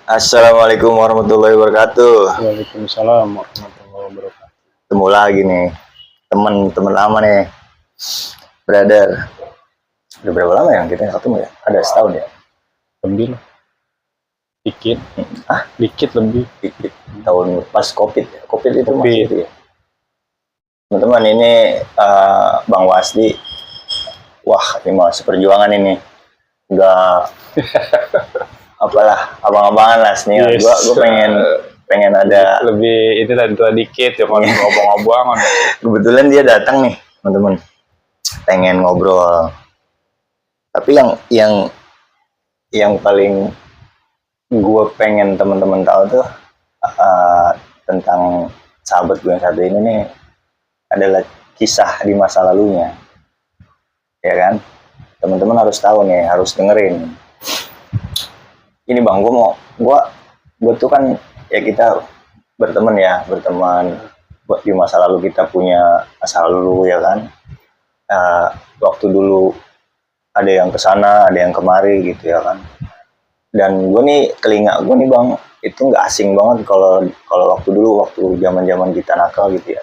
Assalamualaikum warahmatullahi wabarakatuh. Waalaikumsalam warahmatullahi wabarakatuh. Ketemu lagi nih, teman-teman lama nih, brother. Udah berapa lama ya kita nggak ketemu ya? Ada setahun ya? Lebih lah. Dikit. Ah, Dikit lebih. dikit. Tahun pas COVID. COVID itu Covid. masih itu ya. Teman-teman ini Bang Wasdi. Wah, ini mah seperjuangan ini. Enggak apalah, abang-abangan lah senior. Yes. Gua pengen ada. Lebih itu tadi tua dikit ya kalau ngobong-ngobongan. Kebetulan dia datang nih, teman-teman. Pengen ngobrol. Tapi yang paling gue pengen teman-teman tahu tuh tentang sahabat gue yang satu ini nih adalah kisah di masa lalunya, ya kan? Teman-teman harus tahu nih, harus dengerin. Ini bang, gue tuh kan ya kita berteman buat di masa lalu kita punya masa lalu ya kan. Waktu dulu ada yang kesana, ada yang kemari gitu ya kan. Dan gue nih telinga gue nih bang itu nggak asing banget kalau waktu zaman kita nakal gitu ya.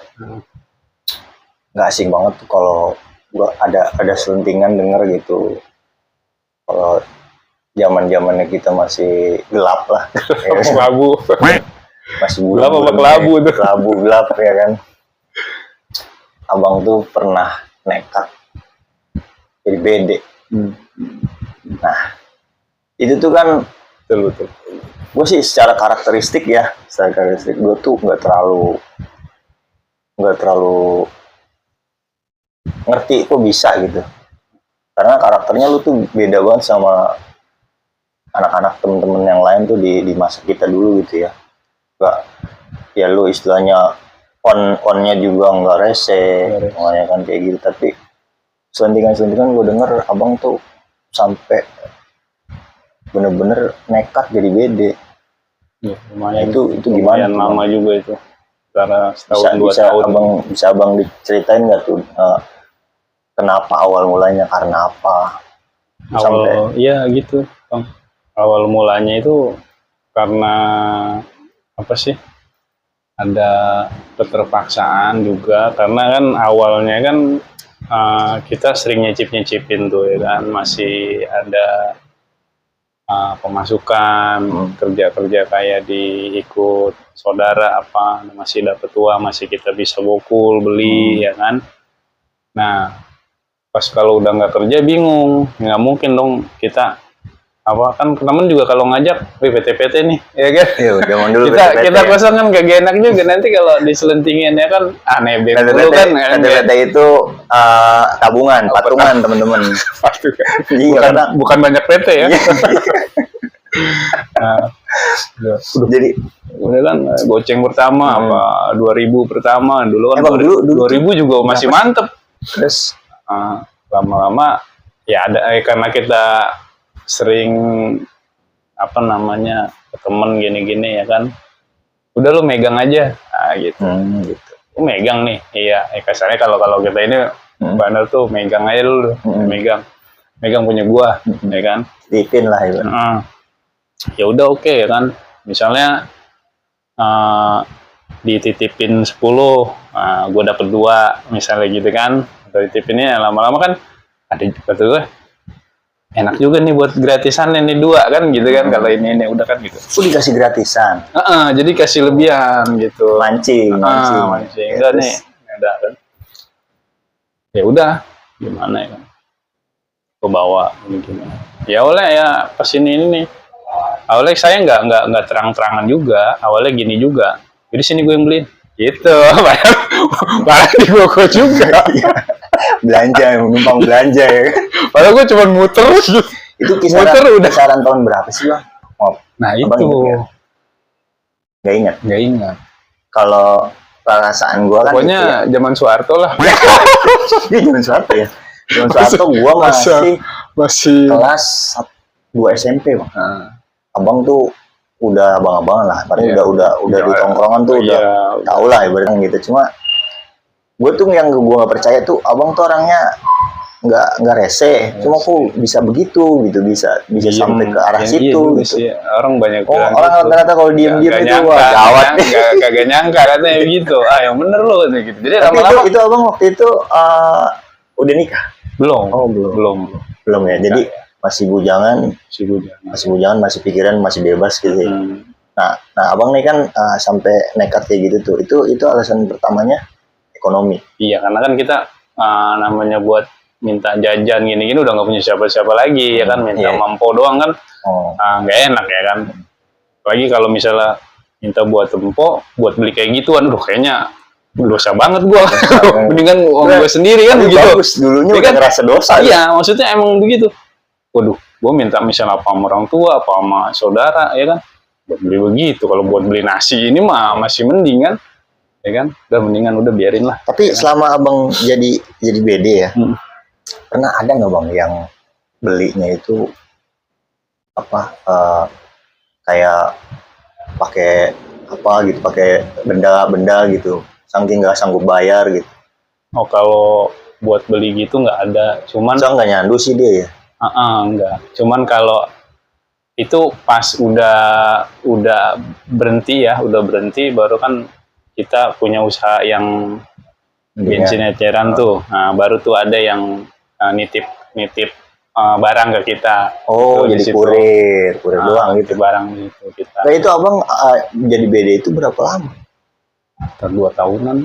Nggak asing banget tuh kalau gue ada selentingan denger gitu. Kalau zamannya kita masih gelap lah. Ya, Kelabu. masih Gelap apa kelabu tuh? Kelabu gelap ya kan. Abang tuh pernah nekat jadi bede. Nah, itu tuh kan Betul. gue sih secara karakteristik gue tuh nggak terlalu ngerti kok bisa gitu, karena karakternya lu tuh beda banget sama anak-anak temen-temen yang lain tuh di masa kita dulu gitu ya. Nggak, ya lu istilahnya onnya juga nggak rese, makanya kan kayak gitu. Tapi selentingan gue denger abang tuh sampai bener-bener nekat jadi bede. Ya, lumayan. Itu gimana? Lumayan lama juga itu. Karena setahun 2 tahun. Bisa abang diceritain nggak tuh kenapa awal mulanya, karena apa? Iya gitu, Bang. Awal mulanya itu karena apa sih? Ada keterpaksaan juga, karena kan awalnya kan kita sering nyicipin tuh ya kan, masih ada pemasukan, kerja kayak diikut saudara apa, masih dapat uang, masih kita bisa bokul beli ya kan. Nah pas kalau udah nggak kerja bingung, nggak mungkin dong kita apa kan temen juga kalau ngajak PT nih ya kan. Ya udah dulu kita kosong kan gak enak juga nanti kalau diselentingin ya kan nebeng dulu kan. PT itu tabungan, patungan teman-teman. bukan banyak PT ya. Nah, jadi udah kan goceng pertama apa 2000 pertama dulu kan. Dulu 2000 juga masih mantep. Terus lama-lama ya ada karena kita sering apa namanya temen gini-gini ya kan, udah lu megang aja gitu. Lu megang nih, iya kasarnya kalau kita ini bandar tuh megang aja lu, megang punya gua ya kan, titipin lah itu. Ya udah oke ya kan, misalnya dititipin 10, gua dapet 2 misalnya gitu kan, dititipinnya lama-lama kan ada betul gue enak juga nih buat gratisan ini 2 kan gitu kan. Kalau ini udah kan gitu. Dikasih gratisan. Jadi kasih lebihan gitu. Mancing. Enggak nih. Udah kan. Ya udah, gimana ya kan. Ke bawah gimana. Ya oleh ya pas ini nih. Awalnya saya enggak terang-terangan juga. Awalnya gini juga. Jadi sini gue yang beliin. Gitu. Malah digokok juga. Belanja, numpang belanja ya. Padahal gue cuma muter. Itu kisaran tahun berapa sih bang? Nah itu nggak ingat. Kalau perasaan gue kan pokoknya ya, zaman Soeharto lah. Iya zaman Soeharto ya. Zaman Soeharto gue masih kelas 2 SMP bang. Abang tuh udah abang-abangan lah. Padahal udah di tongkrongan tuh udah tau lah ibaratnya gitu. Cuma gue tuh yang gue gak percaya tuh abang tuh orangnya nggak rese, cuma kok bisa begitu gitu, bisa Diem, sampai ke arah iya, situ juga gitu. sih. Orang banyak Oh, bilang orang gitu. rata-rata kalau diem-diem Nggak itu nyangka, wah gawat. kagak nyangka katanya gitu. Ah, yang bener lo katanya gitu. Jadi Tapi lama-lama itu abang waktu itu udah nikah? belum. Oh, belum. Belum. Belum ya. Jadi masih bujangan, Si Bujang. masih pikiran masih bebas gitu ya. Hmm. Nah abang nih kan sampai nekat kayak gitu tuh. Itu alasan pertamanya ekonomi. Iya, karena kan kita namanya buat minta jajan gini-gini udah nggak punya siapa-siapa lagi ya kan, minta Iya. mampo doang kan Oh, nggak enak ya kan. Lagi kalau misalnya minta buat tempo, buat beli kayak gituan, aduh kayaknya dosa banget gua. Mendingan uang gua sendiri kan tapi begitu. bagus, dulunya Ya udah kan? ngerasa dosa. Iya, maksudnya emang begitu. Waduh, gua minta misalnya apa sama orang tua, apa sama saudara, ya kan? Buat beli begitu. Kalau buat beli nasi ini mah masih mending kan, ya kan? Udah mendingan udah biarin lah. Tapi selama abang jadi BD ya, pernah ada nggak bang yang belinya itu apa kayak pakai apa gitu, pakai benda-benda gitu, saking nggak sanggup bayar gitu. Oh, kalau buat beli gitu nggak ada. Cuman, So nggak nyandu sih dia ya. enggak. Cuman kalau itu pas udah berhenti ya, udah berhenti baru kan kita punya usaha yang bensin eceran tuh. Nah, baru tuh ada yang nitip barang ke kita. Oh, Tuh, di jadi situ. kurir doang Nitip gitu. barang gitu kita. Nah itu abang jadi BD itu berapa lama? Sekitar 2 tahunan,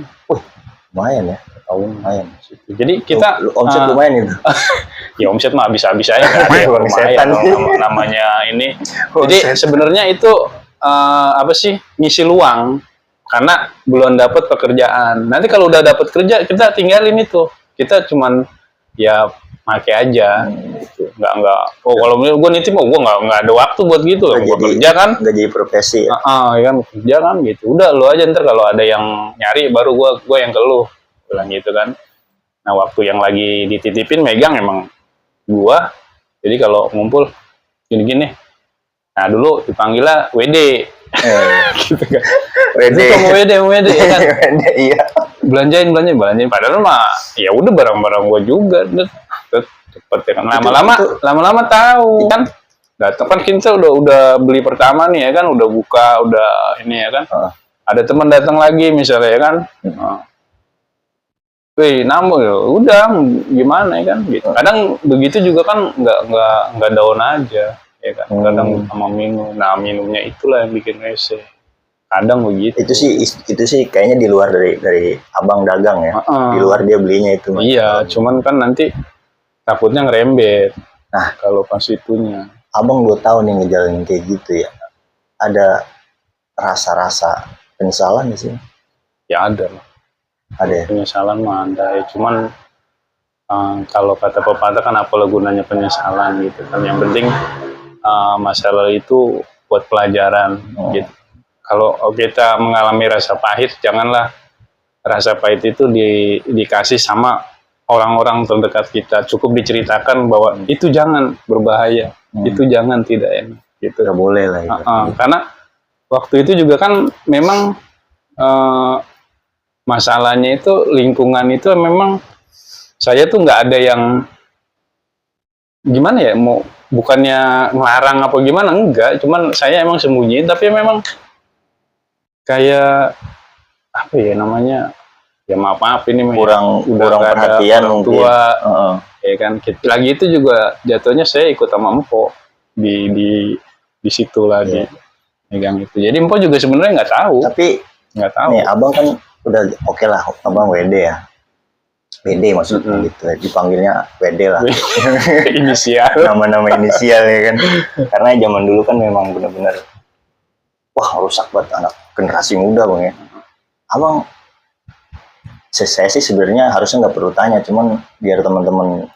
Lumayan ya, tahun. lumayan. Jadi kita Omset lumayan itu. ya omset mah habis-habis aja kan. Bang setan. Namanya ini. Jadi sebenarnya itu apa sih, ngisi luang karena belum dapat pekerjaan. Nanti kalau udah dapat kerja kita tinggalin itu. Kita cuman ya make aja gitu. Nggak oh kalau gue nitip gue nggak ada waktu buat gitu. Gue kerja kan, nggak jadi profesi ya. ya kan kerja kan gitu. Udah lu aja, ntar kalau ada yang nyari baru gue yang ke lu bilang gitu kan. Nah waktu yang lagi dititipin megang emang gua, jadi kalau ngumpul gini-gini, nah dulu dipanggilnya WD gitu kan. WD. Itu mau WD ya kan. WD, iya. belanjain padahal mah ya udah barang-barang gua juga cepet ya kan. Lama-lama tahu kan, datang kan kita udah beli pertama nih ya kan, udah buka, udah ini ya kan. Ada teman datang lagi misalnya ya kan. Wih, nambah ya, udah gimana ya kan gitu. Kadang begitu juga kan nggak daun aja, ya kan. Kadang sama minum. Nah minumnya itulah yang bikin rese. Kadang begitu. Itu sih kayaknya di luar dari abang dagang ya. Di luar dia belinya itu. Iya, cuman kan nanti takutnya ngerembet. Nah kalau pas itunya. Abang 2 tahun nih ngejalanin kayak gitu ya. Ada rasa-rasa penyesalan di sini? Ya ada lah. Ada ya? Penyesalan mah ada ya. Cuman kalau kata pepatah kan apalah gunanya penyesalan gitu kan. Yang penting masalah itu buat pelajaran gitu. Kalau kita mengalami rasa pahit, janganlah rasa pahit itu dikasih sama orang-orang terdekat kita. Cukup diceritakan bahwa itu jangan, berbahaya, itu jangan, tidak enak gitu. Gak boleh lah itu. Karena waktu itu juga kan memang masalahnya itu lingkungan itu memang saya tuh nggak ada yang gimana ya, mau bukannya ngelarang apa gimana, enggak, cuman saya emang sembunyiin, tapi memang kayak apa ya namanya, ya maaf ini kurang perhatian mungkin tua, ya kan. Lagi itu juga jatuhnya saya ikut sama Empo di situ lagi megang itu, jadi Empo juga sebenarnya nggak tahu. Tapi nggak tahu nih abang kan udah oke lah, abang WD ya, WD maksudnya gitu, dipanggilnya WD lah. Inisial. Nama-nama inisial ya kan. Karena zaman dulu kan memang benar-benar wah rusak buat anak generasi muda bang ya. Abang, saya sih sebenarnya harusnya nggak perlu tanya, cuman biar teman-teman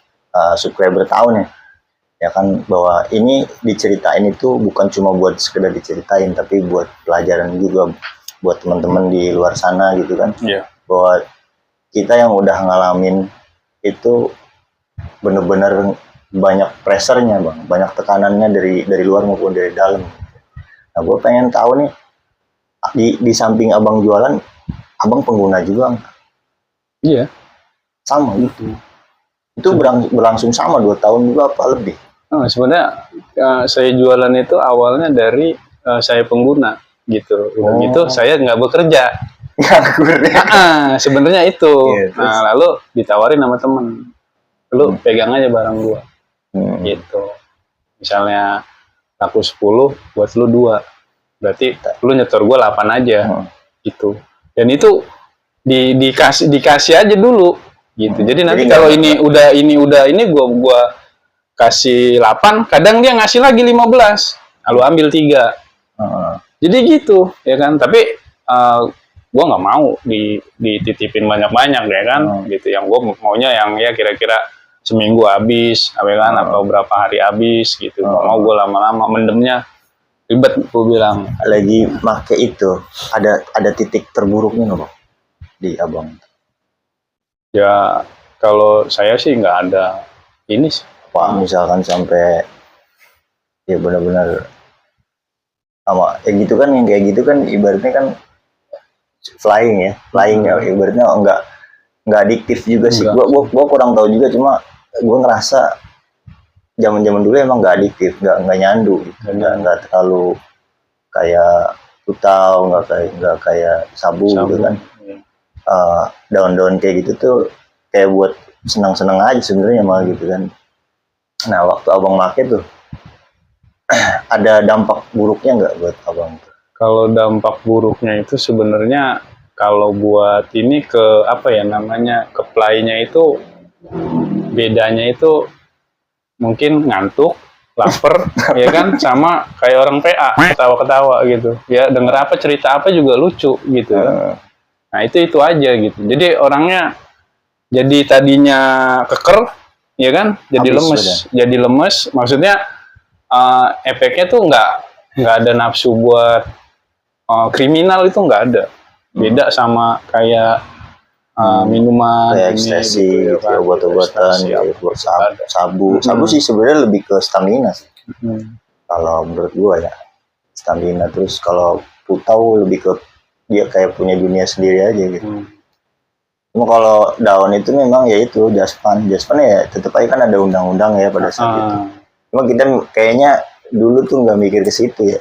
subscriber tahu nih ya kan, bahwa ini diceritain itu bukan cuma buat sekedar diceritain, tapi buat pelajaran juga buat teman-teman di luar sana gitu kan. Bahwa kita yang udah ngalamin itu bener-bener banyak pressure-nya bang, banyak tekanannya dari luar maupun dari dalam. Nah gue pengen tahu nih, di samping abang jualan, abang pengguna juga? Iya. Sama gitu. Itu berlangsung sama 2 tahun juga apa lebih? Sebenarnya saya jualan itu awalnya dari saya pengguna gitu. Udah gitu saya nggak bekerja. Nganggur ya. Sebenarnya itu. Iya, terus? Nah, lalu ditawarin sama temen, lu pegang aja barang gua. Gitu. Misalnya laku 10, buat lu 2. Berarti lu nyetor gua 8 aja. Gitu. Dan itu dikasih aja dulu gitu. Jadi nanti kalau ini udah gua kasih 8, kadang dia ngasih lagi 15. Lalu ambil 3. Jadi gitu, ya kan? Tapi gua nggak mau dititipin banyak-banyak ya kan, gitu. Yang gua maunya yang ya kira-kira seminggu habis, ya kan, atau berapa hari habis gitu. Nggak mau gua lama-lama mendemnya ribet, gua bilang. Lagi make itu, ada titik terburuknya nggak Bang di abang? Ya kalau saya sih nggak ada ini sih. Pak, misalkan sampai ya benar-benar sama gitu kan, yang kayak gitu kan ibaratnya kan flying ya, ibaratnya nggak adiktif juga sih. Gua kurang tahu juga, cuma gua ngerasa zaman dulu emang nggak adiktif, nggak nyandu gitu. nggak terlalu kayak putau, nggak kayak sabu gitu kan. Daun-daun kayak gitu tuh kayak buat senang-senang aja sebenarnya malah gitu kan. Nah, waktu abang make tuh ada dampak buruknya nggak buat abang? Kalau dampak buruknya itu sebenarnya kalau buat ini ke apa ya namanya, ke playnya itu bedanya itu mungkin ngantuk, lapar, ya kan, sama kayak orang PA ketawa-ketawa gitu. Ya denger apa, cerita apa juga lucu gitu. Nah itu aja gitu. Jadi orangnya jadi tadinya keker, ya kan, jadi lemes. Maksudnya efeknya tuh nggak ada nafsu buat kriminal, itu nggak ada. Beda sama kayak minuman kayak ekstasi gitu, ya, obat-obatan, sabu sih sebenarnya lebih ke stamina sih. Kalau menurut gua ya stamina. Terus kalau putau lebih ke dia kayak punya dunia sendiri aja gitu. Cuma kalau daun itu memang ya itu jaspan ya tetap aja kan ada undang-undang ya pada saat itu. Cuma kita kayaknya dulu tuh nggak mikir ke situ ya.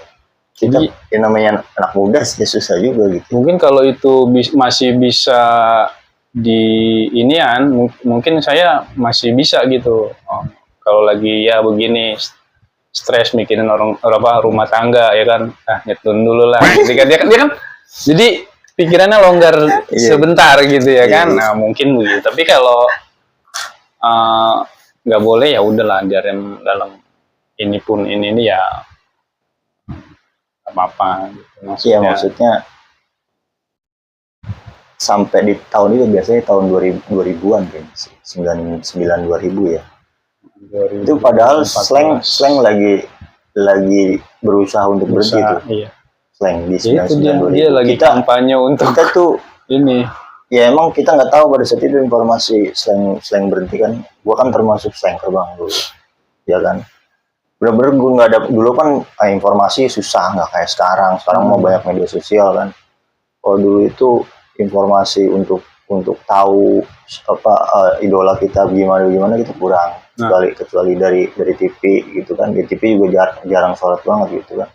Kita yang namanya anak muda sih susah juga gitu. Mungkin kalau itu masih bisa di inian, mungkin saya masih bisa gitu. Kalau lagi ya begini stres mikirin orang rumah tangga ya kan, nyetun dulu lah. Jadi kan dia kan jadi pikirannya longgar sebentar gitu ya kan. Nah mungkin begitu. Tapi kalau nggak boleh ya udahlah, biarin dalam ini pun ini ya apa-apa gitu. Iya maksudnya sampai di tahun itu biasanya tahun 2000-an kan, 99 2000 ya. 2000, itu padahal slang lagi berusaha untuk berhenti tuh. Iya. Slang di 99 2000. Dia lagi kampanye untuk kita tuh ini. Ya emang kita nggak tahu pada saat itu informasi slang berhenti kan. Gua kan termasuk slang terbang dulu. Ya kan. Bener-bener gue nggak ada dulu kan, informasi susah, nggak kayak sekarang mau banyak media sosial kan. Kalau dulu itu informasi untuk tahu apa idola kita gimana kita kurang, kecuali dari TV gitu kan. Di TV juga jarang sorot banget gitu kan.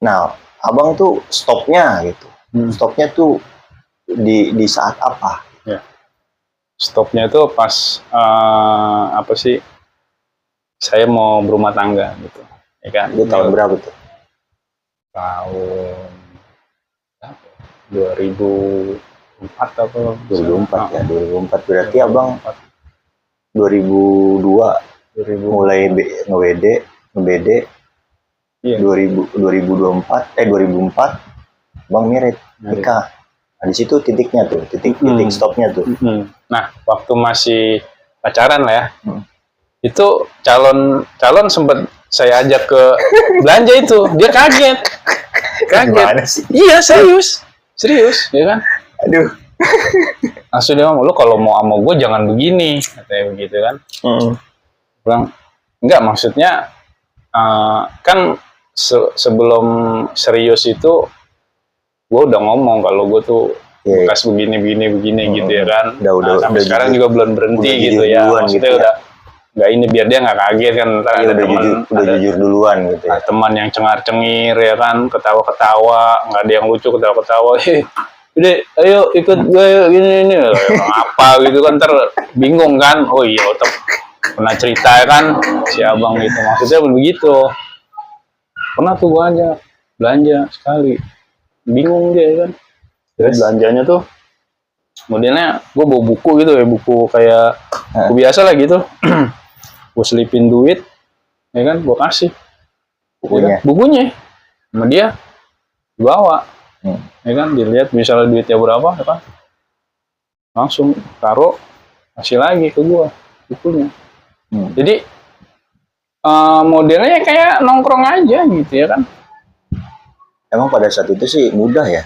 Nah abang tuh stopnya gitu, stopnya tuh di saat apa ya. Stopnya itu pas apa sih, saya mau berumah tangga gitu, ya kan? Itu tahun berapa tuh? Tahun 2004 atau 2004 ya, 2004 berarti 2004. Abang 2002 mulai nge-BD iya. 2004 Bang Mirit nikah. Nah di situ titiknya tuh, titik stopnya tuh. Nah waktu masih pacaran lah ya. Itu calon sempet saya ajak ke belanja itu, dia kaget. Iya serius ya kan. Aduh. Langsung dia ngomong, lu kalau mau sama gue jangan begini, katanya begitu kan. Bilang enggak, maksudnya kan sebelum serius itu gue udah ngomong kalau gue tuh Iya, bekas begini gitu ya kan. Sampai udah sekarang jujur. juga belum berhenti Udah gitu jujur ya. duluan Maksudnya gitu ya. udah nggak ini biar dia nggak kaget kan. Ntar Iya, ada udah teman, udah jujur duluan gitu ya. teman yang cengar-cengir ya kan, ketawa-ketawa, nggak ada yang lucu, ketawa-ketawa. Udah, ayo ikut gue gini apa gitu kan, ntar bingung kan. Oh iya, pernah cerita ya kan si abang gitu, maksudnya begitu. Pernah tuh gue aja belanja sekali, bingung dia kan. Terus belanjanya tuh modelnya gue bawa buku gitu ya, buku kayak buku biasa lah gitu. Gue selipin duit ya kan, gue kasih Bukunya. ya kan? Bukunya sama dia dibawa ya kan, dilihat misalnya duitnya berapa ya kan, langsung taruh, kasih lagi ke gue bukunya. Jadi modelnya kayak nongkrong aja gitu ya kan. Emang pada saat itu sih mudah ya,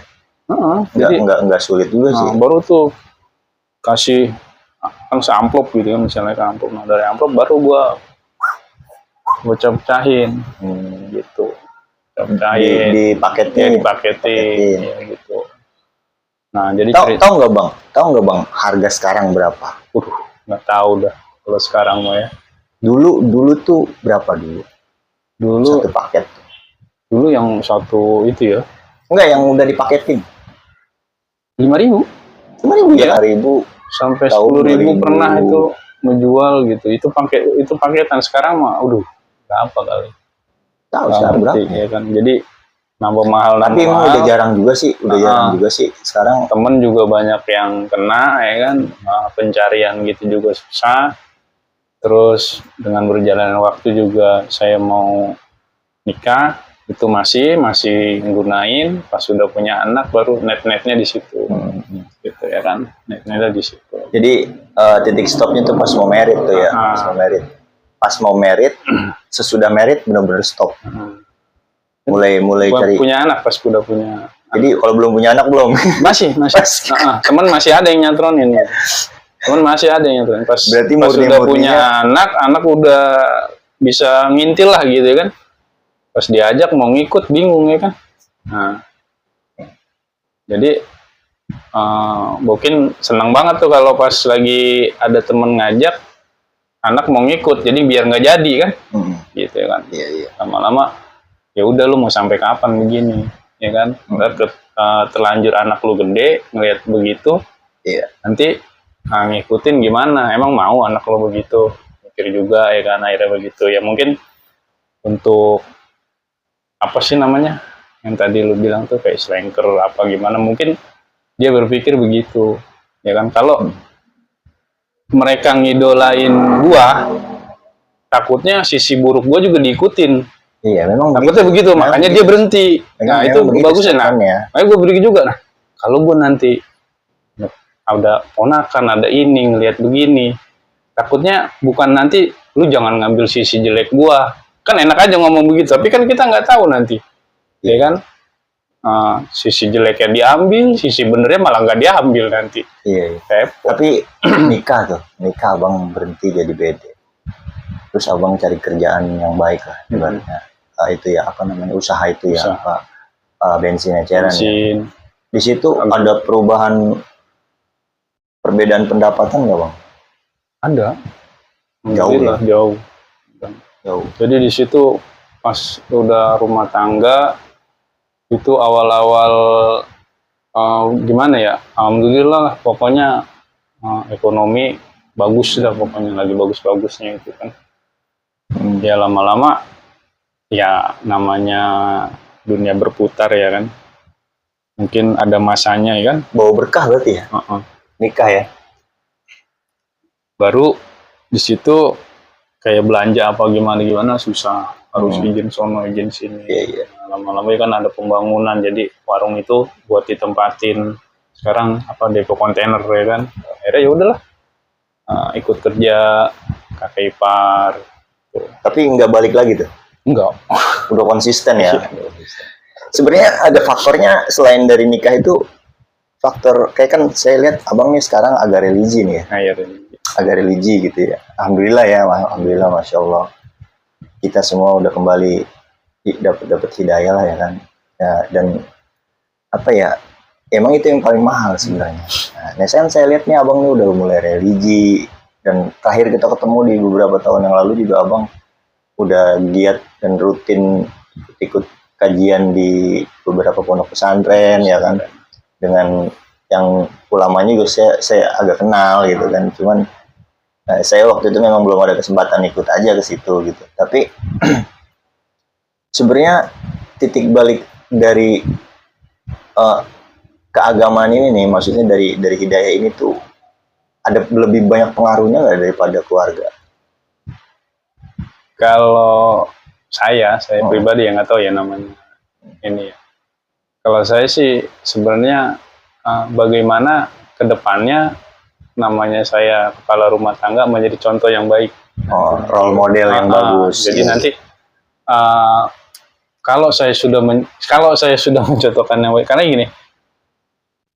Jadi nggak sulit juga sih. baru tuh kasih kan seamplop gitu kan, misalnya ke amplop, nah dari amplop baru gua pecah-pecahin gitu, pecahin Dipaketin. dipaketin ya, gitu. Nah jadi Tahu nggak bang harga sekarang berapa? Nggak tahu dah kalau sekarang mah ya. Dulu tuh berapa dulu satu paket? Dulu yang satu itu ya, Enggak, yang udah dipaketin 5.000 ya, 5.000 sampai tahun 10.000 pernah itu menjual gitu. Itu paketan. Sekarang mah berapa kali? tahu sekarang berapa ya kan. Jadi nambah mahal. Tapi emang udah jarang juga sih, sekarang. Temen juga banyak yang kena ya kan, pencarian gitu juga susah. Terus dengan berjalannya waktu juga saya mau nikah, itu masih nggunain, pas sudah punya anak baru netnya di situ. Gitu ya kan, netnya di situ. Jadi titik stopnya tuh pas mau merit tuh ya, pas mau merit, sesudah merit benar-benar stop. Mulai cari. Punya anak, pas udah punya. Jadi kalau belum punya anak belum? Masih. Teman masih ada yang nyatronin. Teman masih ada yang nyatronin. Pas udah punya anak udah bisa ngintil lah gitu ya kan. Pas diajak mau ngikut bingung ya kan. Nah, jadi mungkin senang banget tuh kalau pas lagi ada temen ngajak anak mau ngikut, jadi biar nggak jadi kan, gitu ya kan. Iya. Lama-lama ya udah, lu mau sampai kapan begini ya kan. Ntar terlanjur anak lu gede ngeliat begitu, nanti ngikutin gimana, emang mau anak lu begitu, mikir juga ya kan. Akhirnya begitu ya, mungkin untuk apa sih namanya yang tadi lu bilang tuh kayak slanker apa gimana, mungkin dia berpikir begitu ya kan. Kalau mereka ngidolain gua, takutnya sisi buruk gua juga diikutin. Iya, memang takutnya begitu, makanya dia berhenti. Nah itu bagusnya. Makanya gua berpikir juga, nah kalau gua nanti ada ponakan, ada ini ngelihat begini, takutnya bukan nanti lu jangan ngambil sisi jelek gua. Kan enak aja ngomong begitu, tapi kan kita nggak tahu nanti, ya kan? Sisi jeleknya diambil, sisi benernya malah nggak diambil nanti. Iya. Tapi nikah abang berhenti jadi BD. Terus abang cari kerjaan yang baik lah, ibaratnya. Itu ya apa namanya, usaha itu ya, apa bensin eceran. Ya. Di situ ada perubahan, perbedaan pendapatan nggak bang? Ada. Jauh. Jadi di situ pas udah rumah tangga itu awal-awal gimana ya, alhamdulillah pokoknya ekonomi bagus lah, pokoknya lagi bagus-bagusnya itu kan. Ya lama-lama ya namanya dunia berputar ya kan, mungkin ada masanya ya kan. Bawa berkah berarti ya, nikah ya. Baru di situ kayak belanja apa gimana susah, harus izin sono izin sini. Iya. Lama-lama kan ada pembangunan, jadi warung itu buat ditempatin sekarang apa depo kontainer ya kan. Akhirnya ya udahlah, ikut kerja kakek ipar. Tapi nggak balik lagi tuh? Enggak. Udah konsisten ya. Sebenarnya ada faktornya selain dari nikah itu, faktor kayak kan saya lihat abang nih sekarang agak religi nih ya. Agak religi gitu ya. Alhamdulillah, masya Allah. Kita semua udah kembali dapat hidayah lah ya kan. Ya, dan apa ya, emang itu yang paling mahal sebenarnya. Nah, saya lihat nih abang nih udah mulai religi, dan terakhir kita ketemu di beberapa tahun yang lalu juga abang udah giat dan rutin ikut kajian di beberapa pondok pesantren ya kan, dengan yang ulamanya juga saya agak kenal gitu kan, cuman saya waktu itu memang belum ada kesempatan ikut aja ke situ gitu. Tapi sebenarnya titik balik dari keagamaan ini nih, maksudnya dari hidayah ini tuh ada lebih banyak pengaruhnya nggak daripada keluarga? Kalau saya pribadi yang nggak tahu ya namanya ini ya. Kalau saya sih sebenarnya bagaimana kedepannya namanya saya kepala rumah tangga menjadi contoh yang baik. Role model yang bagus. Jadi nanti kalau saya sudah mencontohkan yang baik, karena gini,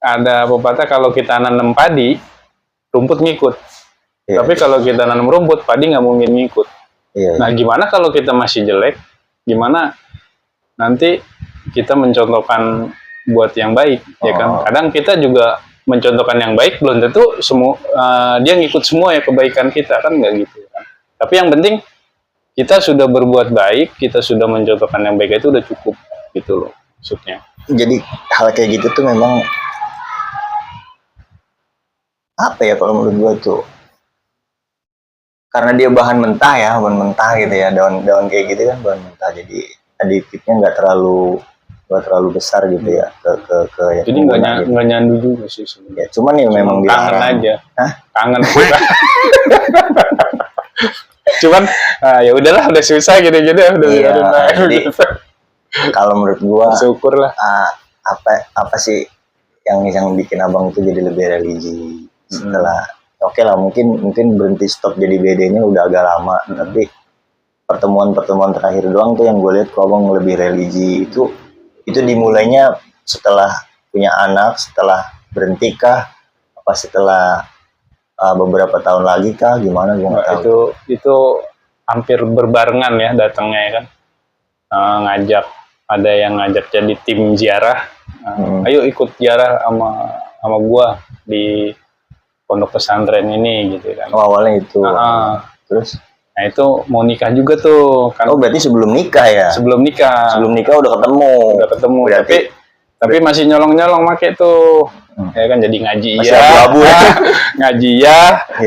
ada pepatah kalau kita nanam padi, rumput ngikut. Tapi kalau kita nanam rumput, padi nggak mungkin ngikut. Nah, gimana kalau kita masih jelek? Gimana nanti kita mencontohkan buat yang baik, ya kan? Kadang kita juga mencontohkan yang baik, belum tentu semua dia ngikut semua ya kebaikan kita, kan nggak gitu kan? Tapi yang penting kita sudah berbuat baik, kita sudah mencontohkan yang baik, itu udah cukup gitu loh maksudnya. Jadi hal kayak gitu tuh memang apa ya kalau menurut gua tuh, karena dia bahan mentah gitu ya, daun kayak gitu kan bahan mentah, jadi aditifnya nggak terlalu besar gitu ya ke jadi nggak nyandu juga sih sebenarnya. Ya, cuman ya memang kangen aja. Kangen kita. Cuman ya udahlah, udah susah gitu-gitu udah. Jadi kalau menurut gua syukurlah. Apa sih yang bikin abang itu jadi lebih religi setelah oke lah, mungkin berhenti stop jadi BD-nya udah agak lama, tapi pertemuan terakhir doang tuh yang gue lihat kok abang lebih religi. Itu dimulainya setelah punya anak, setelah berhenti kah, apa setelah beberapa tahun lagi kah, gimana gue nggak tahu. Itu hampir berbarengan ya datangnya ya kan. Ada yang ngajak jadi tim ziarah, ayo ikut ziarah sama gua di pondok pesantren ini gitu kan. Awalnya itu. Terus? Nah itu mau nikah juga tuh kan. Oh berarti sebelum nikah ya? Sebelum nikah udah ketemu. Berarti, tapi masih nyolong make tuh. Ya kan, jadi ngaji masih abu-abu ya. Ngaji ya.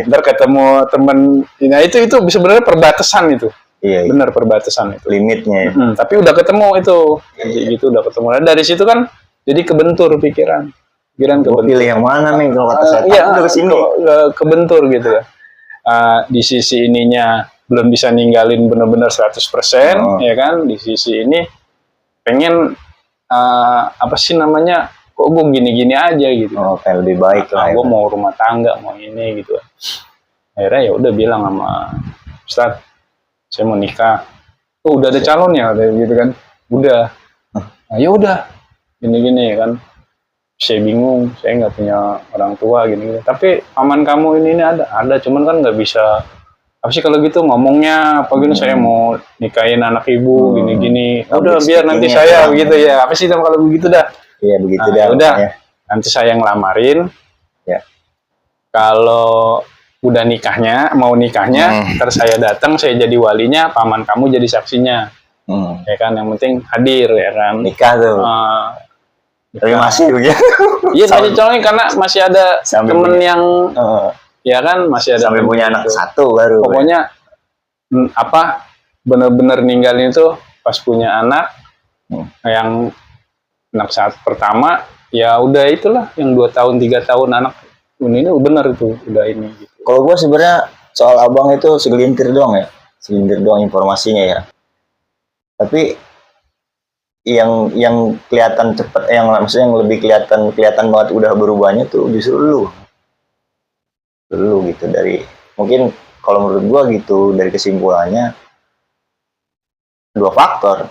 Ntar ketemu temen. Nah itu sebenarnya perbatasan itu. Iya. Benar, perbatasan itu. Limitnya ya. Tapi udah ketemu itu. Gitu udah ketemu. Nah, dari situ kan jadi kebentur pikiran. Pilih yang mana nih kalau kata saya? Iya, kebentur gitu ya. Di sisi ininya belum bisa ninggalin benar-benar 100%, ya kan? Di sisi ini pengen apa sih namanya? Kok gue gini-gini aja gitu. Kayak lebih baik lah. Gue mau rumah tangga, mau ini gitu. Akhirnya ya udah bilang sama Ustadz, saya mau nikah. Udah ada calonnya, gitu kan? Udah. Nah, ya udah, gini-gini kan. Saya bingung, saya nggak punya orang tua gini-gini. Tapi paman kamu ini ada, cuman kan nggak bisa. Apa sih kalau gitu ngomongnya apa gini, saya mau nikahin anak ibu gini-gini. Udah biar nanti saya begitu ya. Apa sih kalau begitu dah? Iya begitu dah. Udah, nanti saya ngelamarin. Ya. Kalau udah mau nikahnya, terus saya datang, saya jadi walinya, paman kamu jadi saksinya. Ya kan, yang penting hadir ya kan. Nikah tuh. Tapi masih begitu. Iya, masih colongin karena masih ada temen yang ya kan, masih ada sampai punya anak satu baru. Pokoknya bener-bener ninggalin itu pas punya anak. Yang anak saat pertama ya udah itulah, yang 2 tahun 3 tahun anak ini bener itu udah ini gitu. Kalau gue sebenarnya soal abang itu segelintir doang informasinya ya. Tapi yang kelihatan cepet, maksudnya yang lebih kelihatan banget udah berubahnya tuh justru lu gitu. Dari mungkin kalau menurut gua gitu, dari kesimpulannya 2 faktor,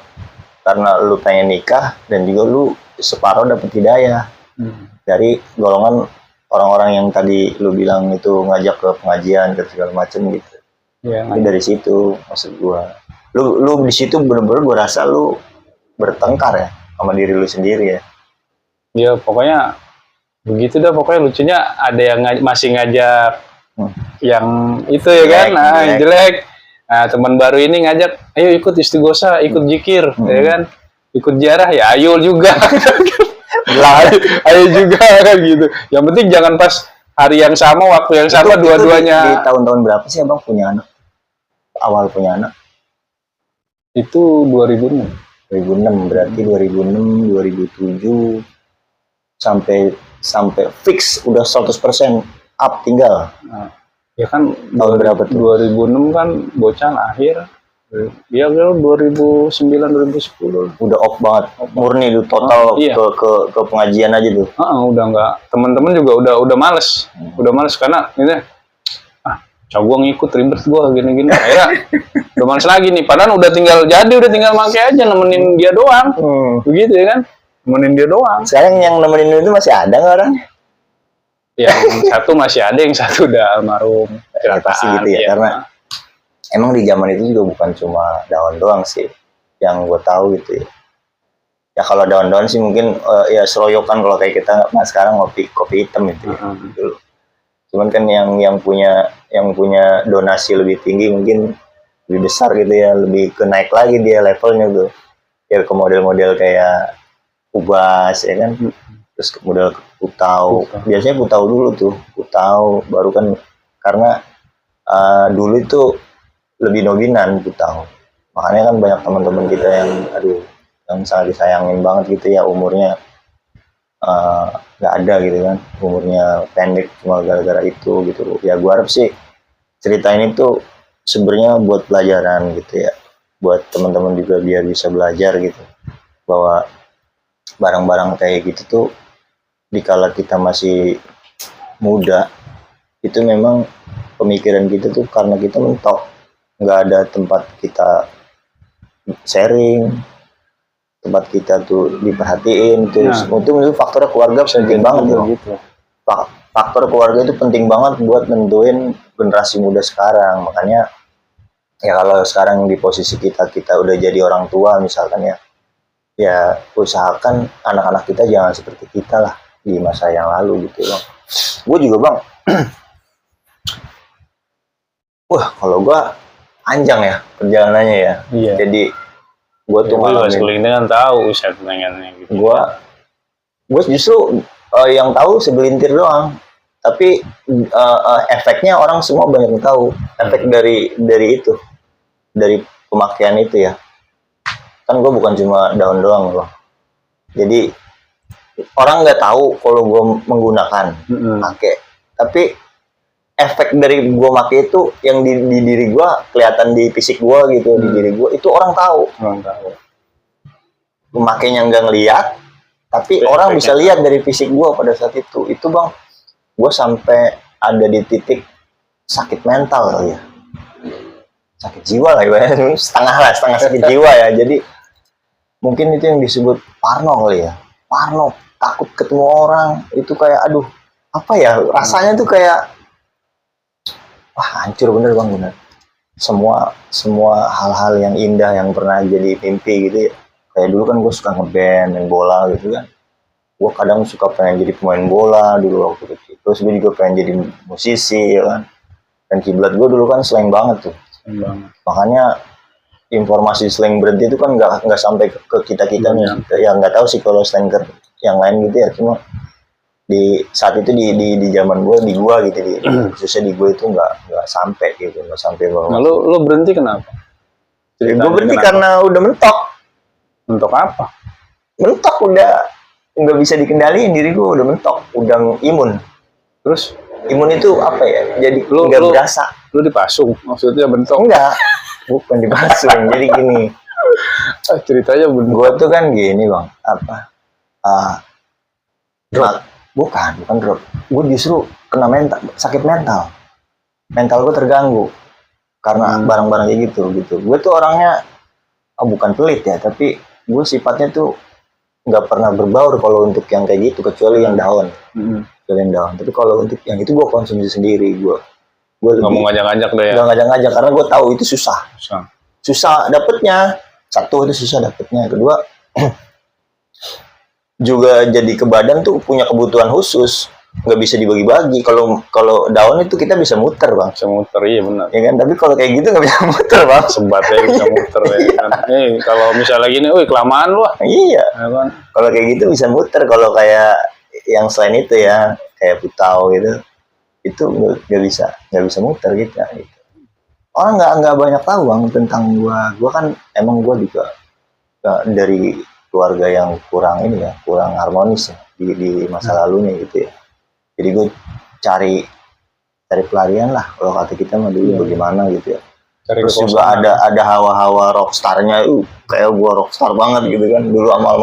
karena lu pengen nikah dan juga lu separuh dapet hidayah dari golongan orang-orang yang tadi lu bilang itu ngajak ke pengajian ke segala macem gitu. Ini dari situ maksud gua, lu di situ bener-bener gua rasa lu bertengkar ya sama diri lu sendiri ya. Ya pokoknya begitu dah pokoknya. Lucunya ada yang masih ngajak Hmm. yang itu ya kan, Jelek, nah jelek. yang jelek. Nah teman baru ini ngajak, ayo ikut istighosa, ikut zikir, ya kan, ikut ziarah, ya ayo juga. ayo juga kan gitu. Yang penting jangan pas hari yang sama, waktu yang sama, Itu dua-duanya. di tahun-tahun berapa sih abang punya anak? Awal punya anak? Itu 2006. 2006, berarti 2006, 2007 sampai fix udah 100% up tinggal. Nah, ya kan Tahun berapa tuh? 2006 kan bocah lahir. Dia kan 2009 2010. Udah off banget, murni itu total Iya. ke pengajian aja tuh. Udah nggak, teman-teman juga udah males. Udah males karena ini cowok gua ngikut ribet gua gini-gini. Akhirnya udah males lagi nih. Padahal udah tinggal pakai aja, nemenin dia doang. Begitu ya kan? Nemenin dia doang. Sekarang yang nemenin itu masih ada nggak orang? Yang satu masih ada, yang satu udah almarhum. Ya, pasti gitu ya, karena emang di zaman itu juga bukan cuma daun doang sih yang gue tahu gitu ya. Ya kalau daun-daun sih mungkin ya seroyokan kalau kayak kita sekarang kopi hitam itu ya. Gitu. Cuman kan yang punya donasi lebih tinggi mungkin lebih besar gitu ya, lebih ke naik lagi dia levelnya tuh. Ya ke model-model kayak Ubas ya kan. Terus ke model Kutau. Biasanya Kutau dulu tuh, Kutau baru kan, karena dulu itu lebih dominan Kutau. Makanya kan banyak teman-teman kita yang yang sangat disayangin banget gitu ya, umurnya nggak ada gitu kan, umurnya pendek cuma gara-gara itu gitu ya. Gua harap sih cerita ini tuh sebenarnya buat pelajaran gitu ya, buat teman-teman juga biar bisa belajar gitu, bahwa barang-barang kayak gitu tuh dikala kita masih muda itu memang pemikiran kita tuh karena kita mentok, nggak ada tempat kita sharing, tempat kita tuh diperhatiin terus. Itu faktor keluarga penting banget gitu. Faktor keluarga itu penting banget buat nentuin generasi muda sekarang. Makanya ya kalau sekarang di posisi kita udah jadi orang tua misalkan ya usahakan anak-anak kita jangan seperti kita lah di masa yang lalu gitu bang. Gue juga bang, kalau gue panjang ya perjalanannya ya. Iya. Jadi gue tuh ngalamin kan tahu settingannya gitu. Gue justru yang tahu segelintir doang, tapi efeknya orang semua banyak yang tahu. Efek dari itu, dari pemakaian itu ya. Kan gue bukan cuma daun doang loh. Jadi orang nggak tahu kalau gue menggunakan pakai, tapi efek dari gue pakai itu yang di diri gue kelihatan di fisik gue gitu, di diri gue itu orang tahu. Pemakainya nggak ngeliat, tapi orang bisa lihat dari fisik gue pada saat itu. Itu bang, gue sampai ada di titik sakit mental kali ya, sakit jiwa lah ya, setengah sakit jiwa ya. Jadi mungkin itu yang disebut parno kali ya, parno, takut ketemu orang. Itu kayak aduh apa ya rasanya tuh kayak wah hancur bener bang, bener. Semua hal-hal yang indah yang pernah jadi mimpi gitu ya. Kayak dulu kan gue suka ngeband, main bola gitu kan. Gue kadang suka pengen jadi pemain bola dulu waktu kecil. Terus gue juga pengen jadi musisi ya kan. Dan kiblat gue dulu kan slang banget tuh. Makanya informasi slang berhenti itu kan nggak sampai ke kita nih. Ya nggak tahu sih kalau slang yang lain gitu ya. Cuma di saat itu di zaman gue, di gue gitu, khususnya di gue itu nggak sampai gitu, nggak sampai bahwa. Nah, lo berhenti kenapa? Gue berhenti karena udah mentok. Mentok apa? Mentok, udah nggak bisa dikendaliin diri gue, udah mentok, udah imun. Terus imun itu apa ya? Jadi nggak berasa. Lu dipasung, maksudnya bentok? Enggak, bukan dipasung. Jadi gini, ceritanya bener. Gue tuh kan gini bang, bukan drop. Gue justru kena sakit mental. Mental gue terganggu karena barang-barang kayak gitu. Gue tuh orangnya bukan pelit ya, tapi gue sifatnya tuh nggak pernah berbaur kalau untuk yang kayak gitu, kecuali yang daun. Tapi kalau untuk yang itu gue konsumsi sendiri. Gue nggak mau ngajak-ngajak deh ya. Nggak ngajak-ngajak karena gue tahu itu susah dapetnya. Satu, itu susah dapetnya. Kedua, juga jadi ke badan tuh punya kebutuhan khusus, nggak bisa dibagi-bagi. Kalau daun itu kita bisa muter bang, Bisa muter, iya benar. ya kan? Tapi kalau kayak gitu nggak bisa muter bang. Sebatnya bisa muter ya kan. Kalau misalnya gini, wih kelamaan lu. Iya. Ya kan? Kalau kayak gitu bisa muter. Kalau kayak yang selain itu ya, kayak putau gitu, itu nggak bisa muter gitu. Orang nggak banyak tahu bang tentang gua. Gua kan emang gua juga dari keluarga yang kurang harmonis ya di masa lalunya gitu ya. Jadi gue cari pelarian lah kalau kata kita mah dulu bagaimana gitu ya. Terus juga ada hawa-hawa rockstarnya, kayak gue rockstar banget gitu kan dulu sama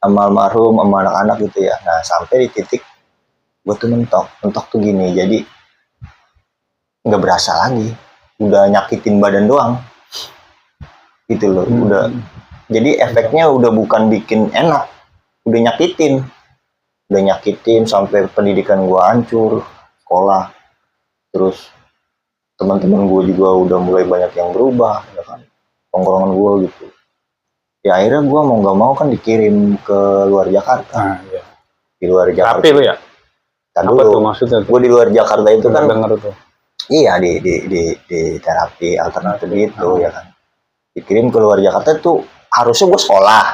almarhum sama anak-anak gitu ya. Nah sampai di titik gue tuh mentok tuh gini, jadi nggak berasa lagi, udah nyakitin badan doang gitu loh. Udah jadi efeknya udah bukan bikin enak, udah nyakitin sampai pendidikan gue hancur, sekolah, terus teman-teman gue juga udah mulai banyak yang berubah ya kan, tongkrongan gue gitu ya. Akhirnya gue mau nggak mau kan dikirim ke luar Jakarta. Iya. Di luar Jakarta tapi lu ya tadi apa tuh maksudnya tuh? Gue di luar Jakarta itu kan denger tuh. Iya di terapi alternatif gitu ya kan, dikirim ke luar Jakarta tuh harusnya gue sekolah,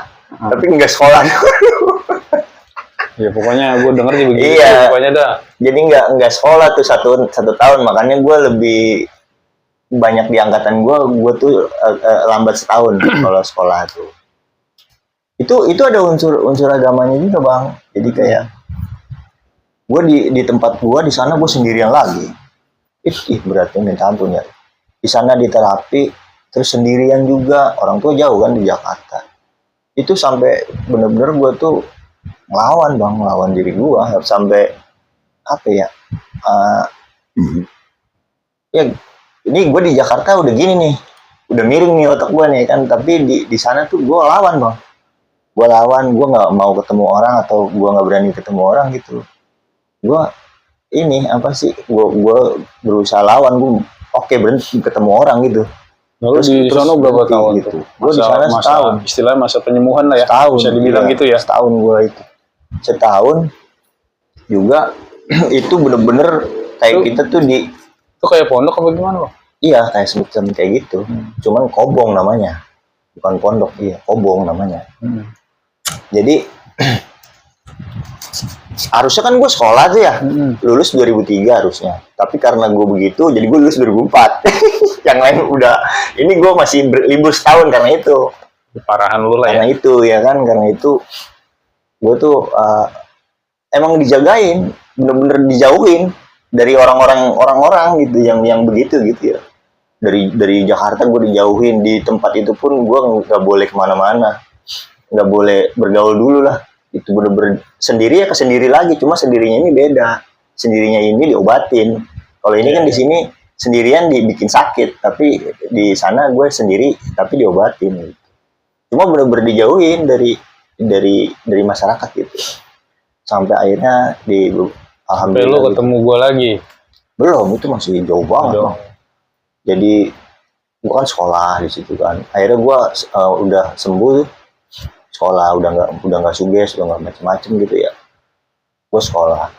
tapi nggak sekolah. Ya pokoknya gue denger sih begitu. Iya. Pokoknya dah. Jadi nggak sekolah tuh satu tahun, makanya gue lebih banyak di angkatan gue tuh lambat setahun kalau sekolah tuh. Itu ada unsur agamanya juga bang. Jadi kayak gue di tempat gue di sana gue sendirian lagi. Beratnya minta ampun ya. Di sana di terapi terus sendirian juga, orang tua jauh kan di Jakarta. Itu sampai bener-bener gue tuh ngelawan diri gue sampai apa ya? Ya ini gue di Jakarta udah gini nih, udah miring nih otak gue nih kan, tapi di sana tuh gue lawan bang. Gue nggak mau ketemu orang atau gue nggak berani ketemu orang gitu. Gue ini apa sih? Gue berusaha lawan, gue berhenti ketemu orang gitu. Lalu di sana berapa tahun gitu? tuh? Gue di sana setahun. Istilahnya masa penyembuhan lah ya. Setahun. Bisa dibilang iya, gitu ya. Setahun gue itu. Setahun juga itu bener-bener kayak kita tuh itu kayak pondok apa gimana loh? Iya kayak semacam kayak gitu. Cuman kobong namanya, bukan pondok. Iya kobong namanya. Jadi harusnya kan gue sekolah tuh ya, lulus 2003 harusnya. Tapi karena gue begitu, jadi gue lulus 2004. Yang lain udah, ini gue masih libur setahun karena itu. Parahan lu lah karena ya. Itu ya kan, karena itu gue tuh emang dijagain, bener-bener dijauhin dari orang-orang gitu yang begitu gitu ya. Dari Jakarta gue dijauhin, di tempat itu pun gue nggak boleh kemana-mana, nggak boleh bergaul dulu lah. Itu bener-bener sendiri ya kesendiri lagi, cuma sendirinya ini beda. Sendirinya ini diobatin. Kalau ini kan di sini sendirian dibikin sakit, tapi di sana gue sendiri tapi diobatin. Cuma bener-bener dijauhin dari masyarakat gitu. Sampai akhirnya Sampai lu ketemu gue lagi. Belum, itu masih jauh banget. Jadi gue kan sekolah di situ kan. Akhirnya gue udah sembuh, sekolah udah nggak suges, udah nggak macem-macem gitu ya. Gue sekolah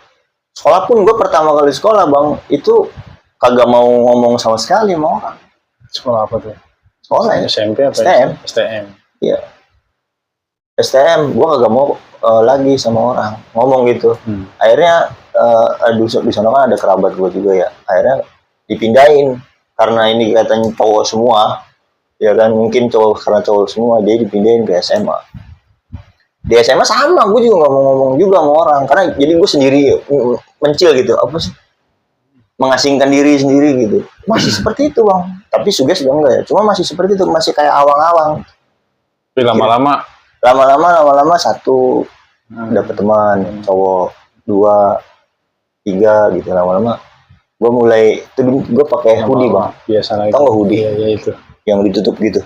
pun gue pertama kali sekolah bang itu kagak mau ngomong sama sekali sama orang. Sekolah apa tuh? Sekolah ya? SMP apa? STM. Iya. STM gue kagak mau lagi sama orang ngomong gitu. Akhirnya di sana kan ada kerabat gue juga ya. Akhirnya dipindahin karena ini katanya cowok semua. Ya kan mungkin karena cowok semua dia dipindahin ke SMA. Di SMA sama, gue juga nggak mau ngomong juga sama orang karena jadi gue sendiri mencil gitu, apa sih, mengasingkan diri sendiri gitu. Masih seperti itu bang, tapi suges juga enggak ya, cuma masih seperti itu, masih kayak awang-awang. Tapi lama-lama satu dapet teman cowok, 2, 3 gitu. Lama-lama gue mulai itu gue pakai hoodie bang, biasa lagi. Tau nggak hoodie? Iya itu yang ditutup gitu.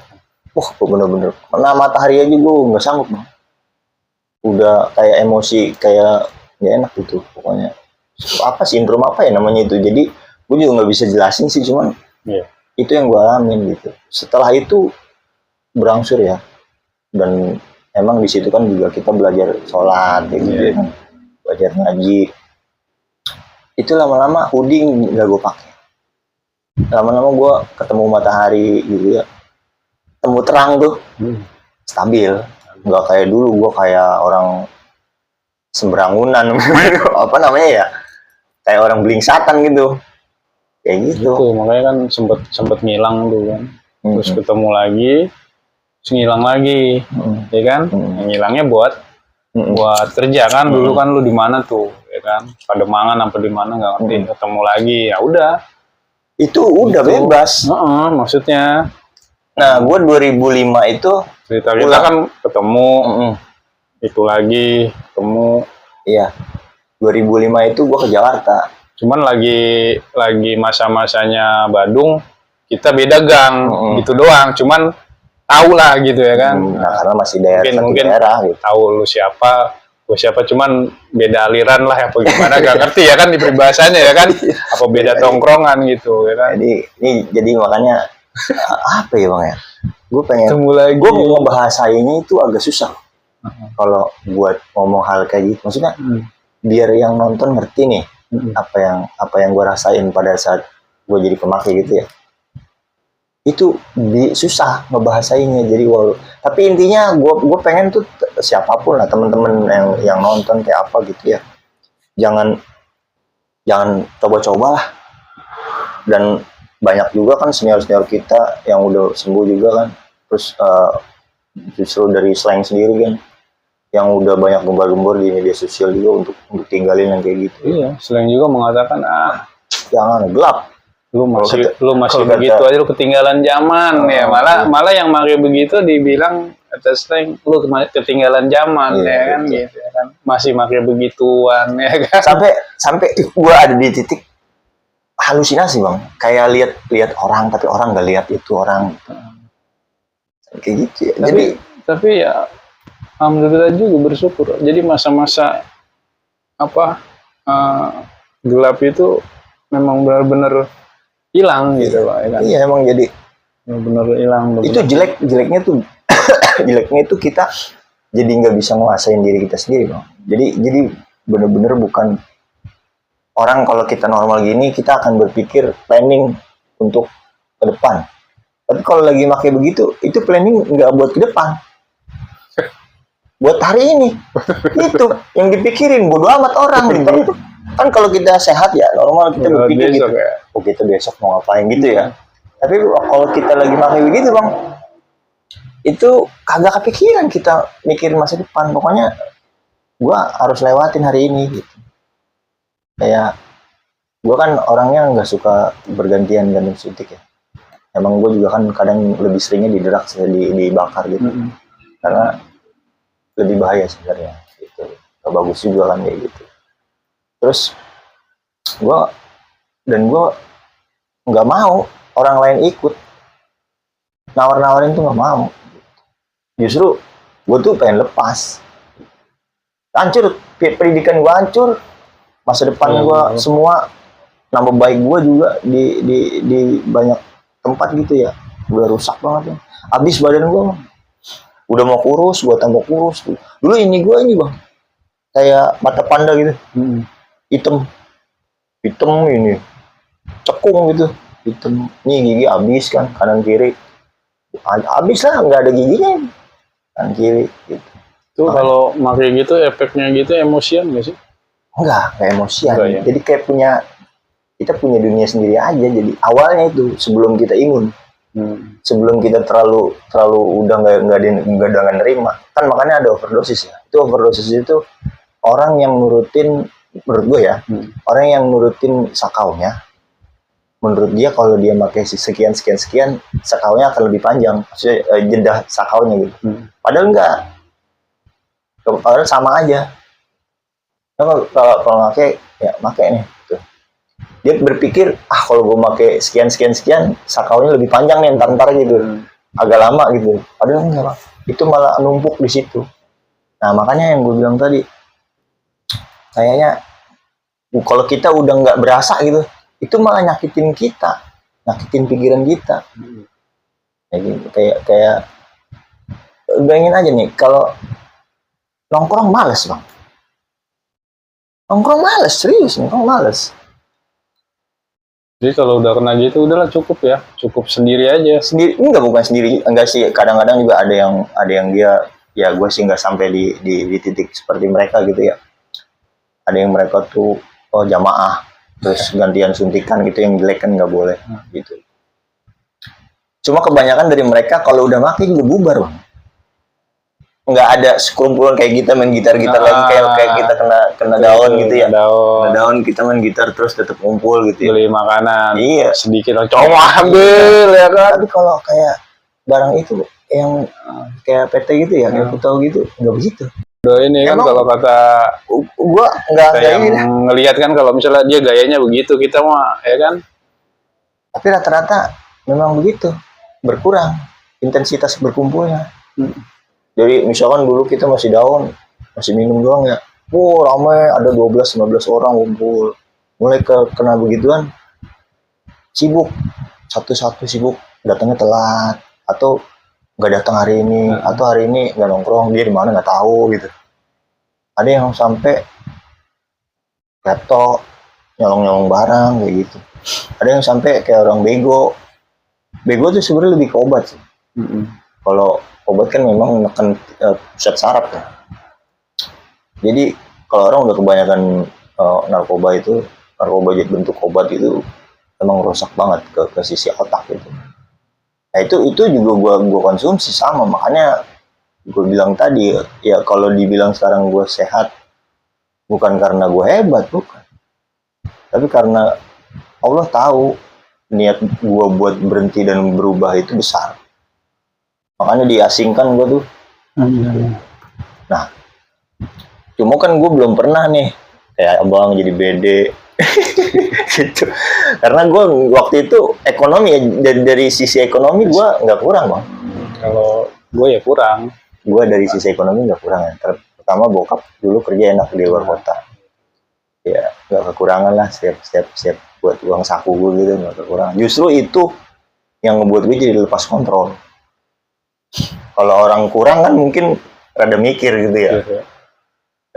Gue bener-bener kena matahari aja gue nggak sanggup bang. Udah kayak emosi, kayak nggak enak gitu pokoknya. Apa sindrom apa ya namanya itu. Jadi gue juga nggak bisa jelasin sih, cuman itu yang gue alamin gitu. Setelah itu berangsur ya, dan emang di situ kan juga kita belajar sholat gitu ya kan, belajar ngaji. Itu lama-lama hoodie nggak gue pakai. Lama-lama gue ketemu matahari gitu ya, temu terang tuh stabil, nggak kayak dulu gue kayak orang semberangunan apa namanya ya, kayak orang belingsatan gitu, kayak gitu. Gitu, makanya kan sempet ngilang tuh kan, terus ketemu lagi, terus ngilang lagi, ya kan? Yang ngilangnya buat kerja kan, dulu kan lu di mana tuh, ya kan? Pademangan apa di mana nggak ngerti, ketemu lagi, ya udah. Itu udah Gitu. bebas. Maksudnya. Nah, gue 2005 itu Cerita kita kan ketemu, itu lagi ketemu. Iya, 2005 itu gue ke Jakarta. Cuman lagi masa-masanya Badung, kita beda gang, gitu doang. Cuman tahu lah gitu ya kan. Nah, karena masih daerah mungkin daerah gitu. Tahu lu siapa, gue siapa, cuman beda aliran lah apa gimana, gak ngerti ya kan di peribahasanya ya kan. Apa beda tongkrongan gitu ya kan. Jadi makanya apa ya Bang ya? Gue pengen, gue mau ngebahasainnya itu agak susah. Kalau buat ngomong hal kayak gitu, maksudnya biar yang nonton ngerti nih apa yang gue rasain pada saat gue jadi pemakai gitu ya. Itu susah ngebahasainnya. Jadi tapi intinya gue pengen tuh siapapun lah teman-teman yang nonton kayak apa gitu ya, jangan coba-coba lah. Dan banyak juga kan senior kita yang udah sembuh juga kan, terus justru dari slang sendiri kan yang udah banyak gembar-gembor di media sosial juga untuk tinggalin yang kayak gitu. Iya, slang juga mengatakan jangan gelap. Lu masih begitu aja, lu ketinggalan zaman ya. Malah yang pakai begitu dibilang atas slang lu ketinggalan zaman ya kan, gitu ya kan. Masih pakai begituan ya kan. Sampai gua ada di titik halusinasi Bang, kayak lihat orang tapi orang nggak lihat itu orang. Kayak gitu ya. Tapi ya alhamdulillah juga bersyukur. Jadi masa-masa gelap itu memang benar-benar hilang gitu Pak, ya kan? Iya emang jadi benar hilang. Itu jeleknya tuh jeleknya itu kita jadi nggak bisa nguasain diri kita sendiri Bang. Jadi benar-benar bukan orang, kalau kita normal gini kita akan berpikir planning untuk ke depan. Tapi kalau lagi pakai begitu, itu planning nggak buat ke depan, buat hari ini. Itu yang dipikirin, bodo amat orang gitu. Kan kalau kita sehat ya normal kita berpikir gitu, oh kita besok mau ngapain gitu ya. Tapi kalau kita lagi pakai begitu Bang, itu kagak kepikiran kita mikirin masa depan. Pokoknya gua harus lewatin hari ini gitu. Kayak gua kan orangnya nggak suka bergantian ganti suntik ya. Emang gue juga kan kadang lebih seringnya diderak, dibakar gitu. Karena lebih bahaya sebenarnya gitu. Gak bagus juga kan kayak gitu. Terus gue nggak mau orang lain ikut nawar-nawarin tuh, nggak mau. Justru gue tuh pengen lepas, hancur pendidikan gue, hancur masa depan gue semua, nama baik gue juga di banyak tempat gitu ya udah rusak banget ya. Abis badan gue udah mau kurus, gue tambah kurus tuh. Dulu ini Bang kayak mata panda gitu, hitam ini, cekung gitu, hitam. Nih gigi abis kan, kanan kiri abis lah, nggak ada giginya kanan kiri gitu. Tuh kalau makai gitu efeknya gitu emosian nggak sih? Enggak emosian. Ya? Jadi kayak kita punya dunia sendiri aja. Jadi awalnya itu sebelum kita imun, sebelum kita terlalu udah nggak nerima kan, makanya ada overdosis ya. Itu overdosis itu orang yang nurutin, menurut gue ya, orang yang nurutin sakaunya, menurut dia kalau dia pakai sekian sakaunya akan lebih panjang, maksudnya jeda sakaunya gitu. Padahal enggak, padahal sama aja. Kalau pakai ya pakai nih tuh. Dia berpikir kalau gue pakai sekian sakaunya lebih panjang nih ntar gitu, agak lama gitu. Padahal enggak, itu malah numpuk di situ. Nah makanya yang gue bilang tadi, kayaknya kalau kita udah nggak berasa gitu, itu malah nyakitin pikiran kita. Kayak bayangin aja nih, kalau nongkrong males bang. Nongkrong males, serius nongkrong males. Jadi kalau udah kena gitu udahlah cukup ya, cukup sendiri aja. Sendiri bukan sendiri, enggak sih, kadang-kadang juga ada yang dia, ya gue sih nggak sampai di titik seperti mereka gitu ya. Ada yang mereka tuh jamaah terus gantian suntikan gitu, yang jelek kan nggak boleh gitu. Cuma kebanyakan dari mereka kalau udah mati juga bubar bang. Nggak ada sekumpulan kayak kita main gitar-gitar lagi, kayak kita kena daun gitu ya. Kena daun kita main gitar terus tetap ngumpul gitu ya. Beli makanan. Iya. Sedikit coba ambil ya kan. Tapi kalau kayak barang itu yang kayak PT gitu ya, kayak Putau gitu, nggak begitu. Udah ini kan kalau kata gua nggak yang ngelihat kan, kalau misalnya dia gayanya begitu, kita mah ya kan. Tapi rata-rata memang begitu, berkurang intensitas berkumpulnya. Jadi misalkan dulu kita masih daun, masih minum doang ya, ramai, ada 12-15 orang ngumpul. Mulai kena begituan, sibuk, satu-satu sibuk, datangnya telat, atau nggak datang hari ini, atau hari ini nggak nongkrong, dia di mana nggak tahu gitu. Ada yang sampai laptop, nyolong-nyolong barang kayak gitu. Ada yang sampai kayak orang bego. Bego tuh sebenarnya lebih ke obat sih. Kalau obat kan memang menekan pusat saraf ya. Jadi kalau orang udah kebanyakan narkoba bentuk obat itu emang rusak banget ke sisi otak gitu. Nah itu juga gua konsumsi sama, makanya gue bilang tadi ya, kalau dibilang sekarang gue sehat bukan karena gue hebat, bukan, tapi karena Allah tahu niat gue buat berhenti dan berubah itu besar. Makanya diasingkan gue tuh. Nah, cuma kan gue belum pernah nih kayak abang jadi BD gitu. Karena gue waktu itu ekonomi ya, dari sisi ekonomi gue nggak kurang bang. Kalau gue ya kurang. Gue dari sisi ekonomi nggak kurang ya. Pertama bokap dulu kerja enak di luar kota. Ya nggak kekurangan lah, siap buat uang saku gue gitu, nggak kekurangan. Justru itu yang ngebuat gue jadi lepas kontrol. Kalau orang kurang kan mungkin rada mikir gitu ya.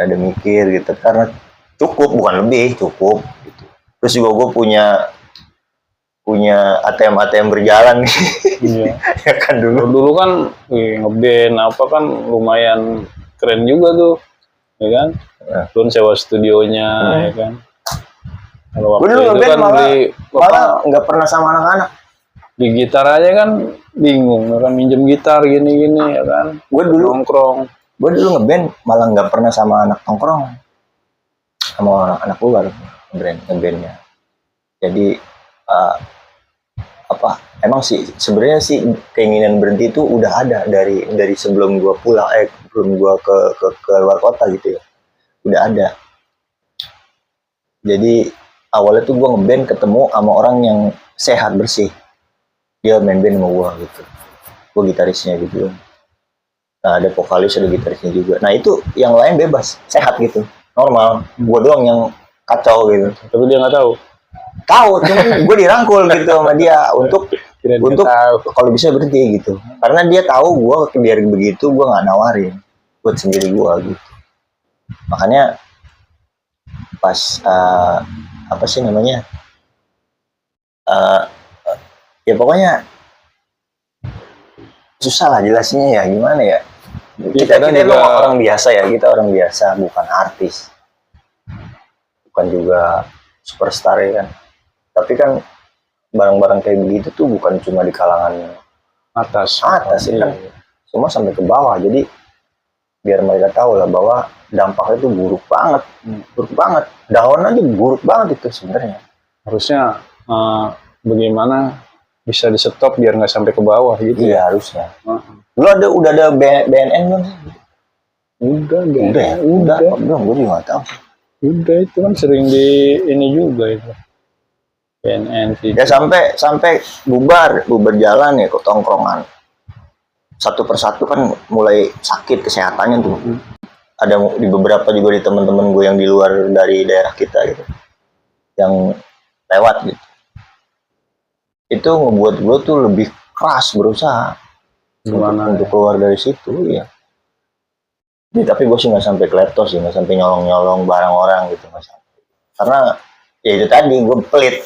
Rada mikir gitu, karena cukup, bukan lebih, cukup gitu. Terus juga gue punya ATM berjalan nih. Iya. Ya kan dulu kan ngeband apa kan lumayan keren juga tuh, ya kan? Belum sewa studionya, ya kan? Kalau waktu itu kan malah nggak pernah sama anak-anak. Di gitar aja kan bingung, kan minjem gitar gini-gini ya kan. Gue dulu nongkrong. Gue dulu ngeband malah nggak pernah sama anak nongkrong, sama anak gue baru ngebandnya. Jadi emang sih sebenarnya sih keinginan berhenti itu udah ada dari sebelum gue pulang, sebelum gue ke luar kota gitu ya, udah ada. Jadi awalnya tuh gue ngeband ketemu sama orang yang sehat bersih, dia main band sama gue gitu, gue gitarisnya gitu. Nah ada vokalis, ada gitarisnya juga. Nah itu yang lain bebas, sehat gitu, normal. Gue doang yang kacau gitu. Tapi dia nggak tahu. Tahu, cuman gue dirangkul gitu sama dia untuk kalau bisa berhenti gitu. Karena dia tahu gue biar begitu gue nggak nawarin buat sendiri gue gitu. Makanya pas apa sih namanya? Ya pokoknya susah lah jelasinnya ya, gimana ya. Kita orang biasa ya, kita orang biasa, bukan artis, bukan juga superstar ya kan. Tapi kan barang-barang kayak begitu tuh bukan cuma di kalangan atas ya kan, semua sampai ke bawah. Jadi biar mereka tahu lah bahwa dampaknya itu buruk banget. Daun aja buruk banget itu sebenarnya. Harusnya bagaimana bisa di stop biar nggak sampai ke bawah gitu. Iya harusnya. Lu udah ada BNN belum sih? Udah. Belum, gue juga nggak tahu. Udah, itu kan sering di ini juga itu. BNN ya sampai bubar jalan ya ke tongkrongan. Satu persatu kan mulai sakit kesehatannya tuh. Ada di beberapa juga di teman-teman gue yang di luar dari daerah kita gitu, yang lewat gitu. Itu ngebuat gue tuh lebih keras berusaha. Gimana untuk keluar dari situ ya. Tapi gue sih nggak sampai kletos sih, nggak sampai nyolong barang orang gitu, nggak sampai. Karena ya itu tadi gue pelit,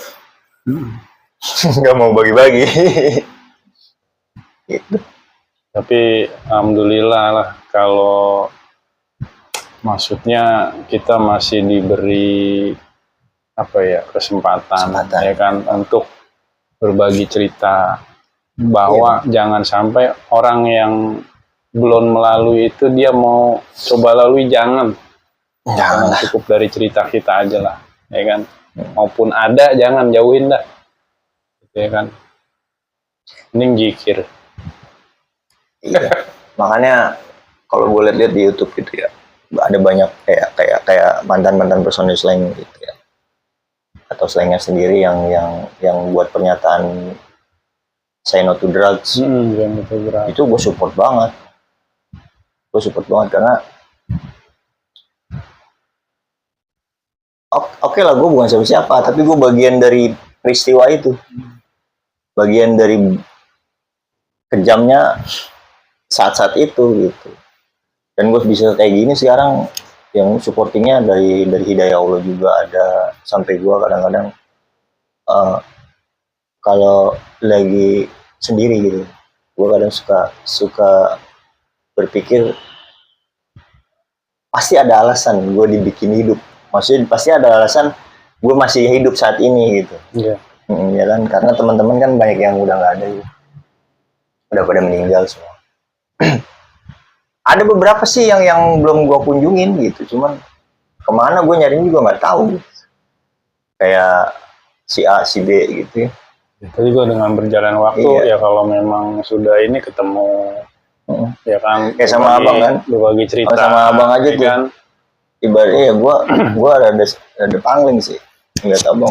nggak mau bagi-bagi. Gitu. Tapi alhamdulillah lah kalau maksudnya kita masih diberi apa ya kesempatan ya kan untuk berbagi cerita bahwa jangan sampai orang yang belum melalui itu dia mau coba lalui, jangan cukup dari cerita kita aja lah ya kan, maupun ada jangan jauhin dah ya kan, mending zikir. Iya. Makanya kalau gue lihat di YouTube gitu ya, ada banyak kayak mantan personil slang gitu ya, atau slangnya sendiri yang buat pernyataan say no to drugs. Itu gue support banget. Karena oke lah, gue bukan siapa-siapa, tapi gue bagian dari peristiwa itu, bagian dari kejamnya saat-saat itu gitu. Dan gue bisa kayak gini sekarang, yang supportingnya dari hidayah Allah juga ada. Sampai gue kadang-kadang kalau lagi sendiri gitu, gue kadang suka berpikir pasti ada alasan gue dibikin hidup. Maksudnya pasti ada alasan gue masih hidup saat ini gitu. Iya. Ya kan, karena teman-teman kan banyak yang udah nggak ada gitu. Udah pada meninggal semua. Ada beberapa sih yang belum gue kunjungin gitu, cuman kemana gue nyariin juga nggak tahu. Kayak si A, si B gitu ya. Tapi juga dengan berjalan waktu ya kalau memang sudah ini ketemu ya kan, kayak sama abang kan, berbagi cerita sama abang aja tuh kan. Ibaratnya ya gue ada pangling sih ngeliat abang,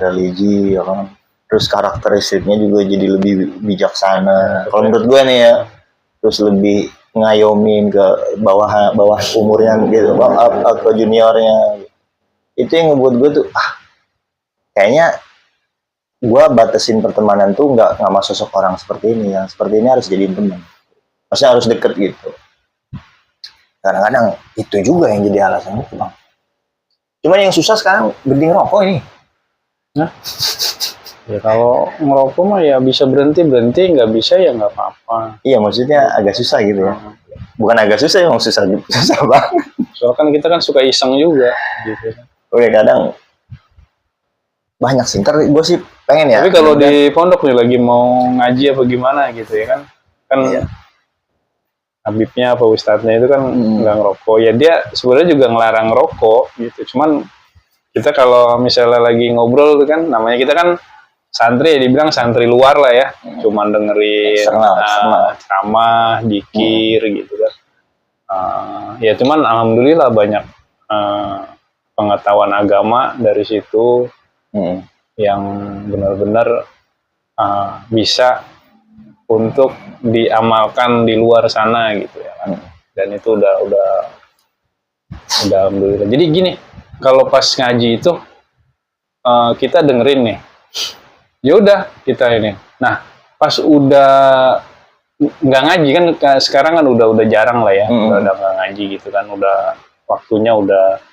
religi ya kan, terus karakteristiknya juga jadi lebih bijaksana kalau menurut gue nih ya, terus lebih ngayomin ke bawah umurnya gitu, ke juniornya. Itu yang ngebuat gue tuh kayaknya gue batasin pertemanan tuh nggak sama sosok orang seperti ini. Yang seperti ini harus jadi teman, maksudnya harus deket gitu. Kadang-kadang itu juga yang jadi alasan itu, bang. Cuman yang susah sekarang berhenti ngerokok ini. Nah, ya kalau ngerokok mah ya bisa berhenti, nggak bisa ya nggak apa-apa. Iya, maksudnya agak susah gitu ya. Bukan agak susah, emang susah banget. Soalnya kan kita kan suka iseng juga gitu. Udah kadang banyak sih. Ntar gue sih pengen ya. Tapi kalau di pondok nih lagi mau ngaji apa gimana gitu ya kan, iya. Habibnya apa ustadznya itu kan nggak ngerokok, ya dia sebenarnya juga ngelarang rokok gitu. Cuman kita kalau misalnya lagi ngobrol tuh kan, namanya kita kan santri ya, dibilang santri luar lah ya, cuman dengerin ceramah, zikir gitu kan. Ya cuman alhamdulillah banyak pengetahuan agama dari situ yang benar-benar bisa untuk diamalkan di luar sana gitu ya kan. Dan itu udah alhamdulillah. Jadi gini, kalau pas ngaji itu kita dengerin nih, ya udah kita ini. Nah pas udah nggak ngaji kan, sekarang kan udah jarang lah ya, udah nggak ngaji gitu kan, udah waktunya udah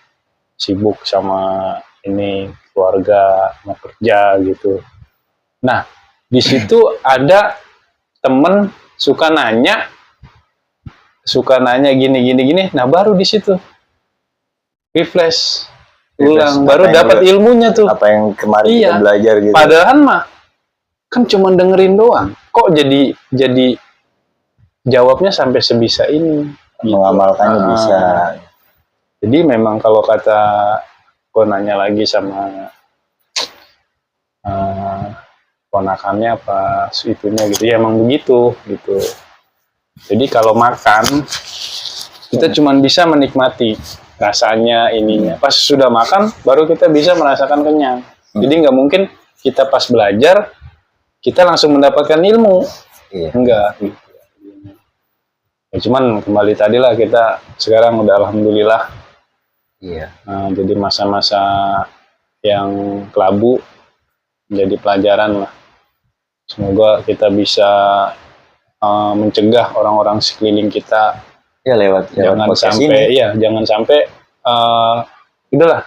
sibuk sama ini keluarga, mau kerja gitu. Nah di situ ada temen suka nanya gini. Nah baru di situ refresh ulang, baru dapat ilmunya tuh. Apa yang kemarin kita belajar gitu. Padahal mah kan cuma dengerin doang. Kok jadi jawabnya sampai sebisa ini. Mengamalkannya bisa. Jadi memang kalau kata gue nanya lagi sama ponakannya apa itunya gitu ya, emang begitu gitu. Jadi kalau makan kita cuma bisa menikmati rasanya ininya, pas sudah makan baru kita bisa merasakan kenyang. Jadi nggak mungkin kita pas belajar kita langsung mendapatkan ilmu, enggak gitu. Ya, cuman kembali tadi lah, kita sekarang udah alhamdulillah jadi masa-masa yang kelabu menjadi pelajaran lah. Semoga kita bisa mencegah orang-orang sekeliling kita Ya lewat jangan podcast sampai ini. jangan sampai udahlah,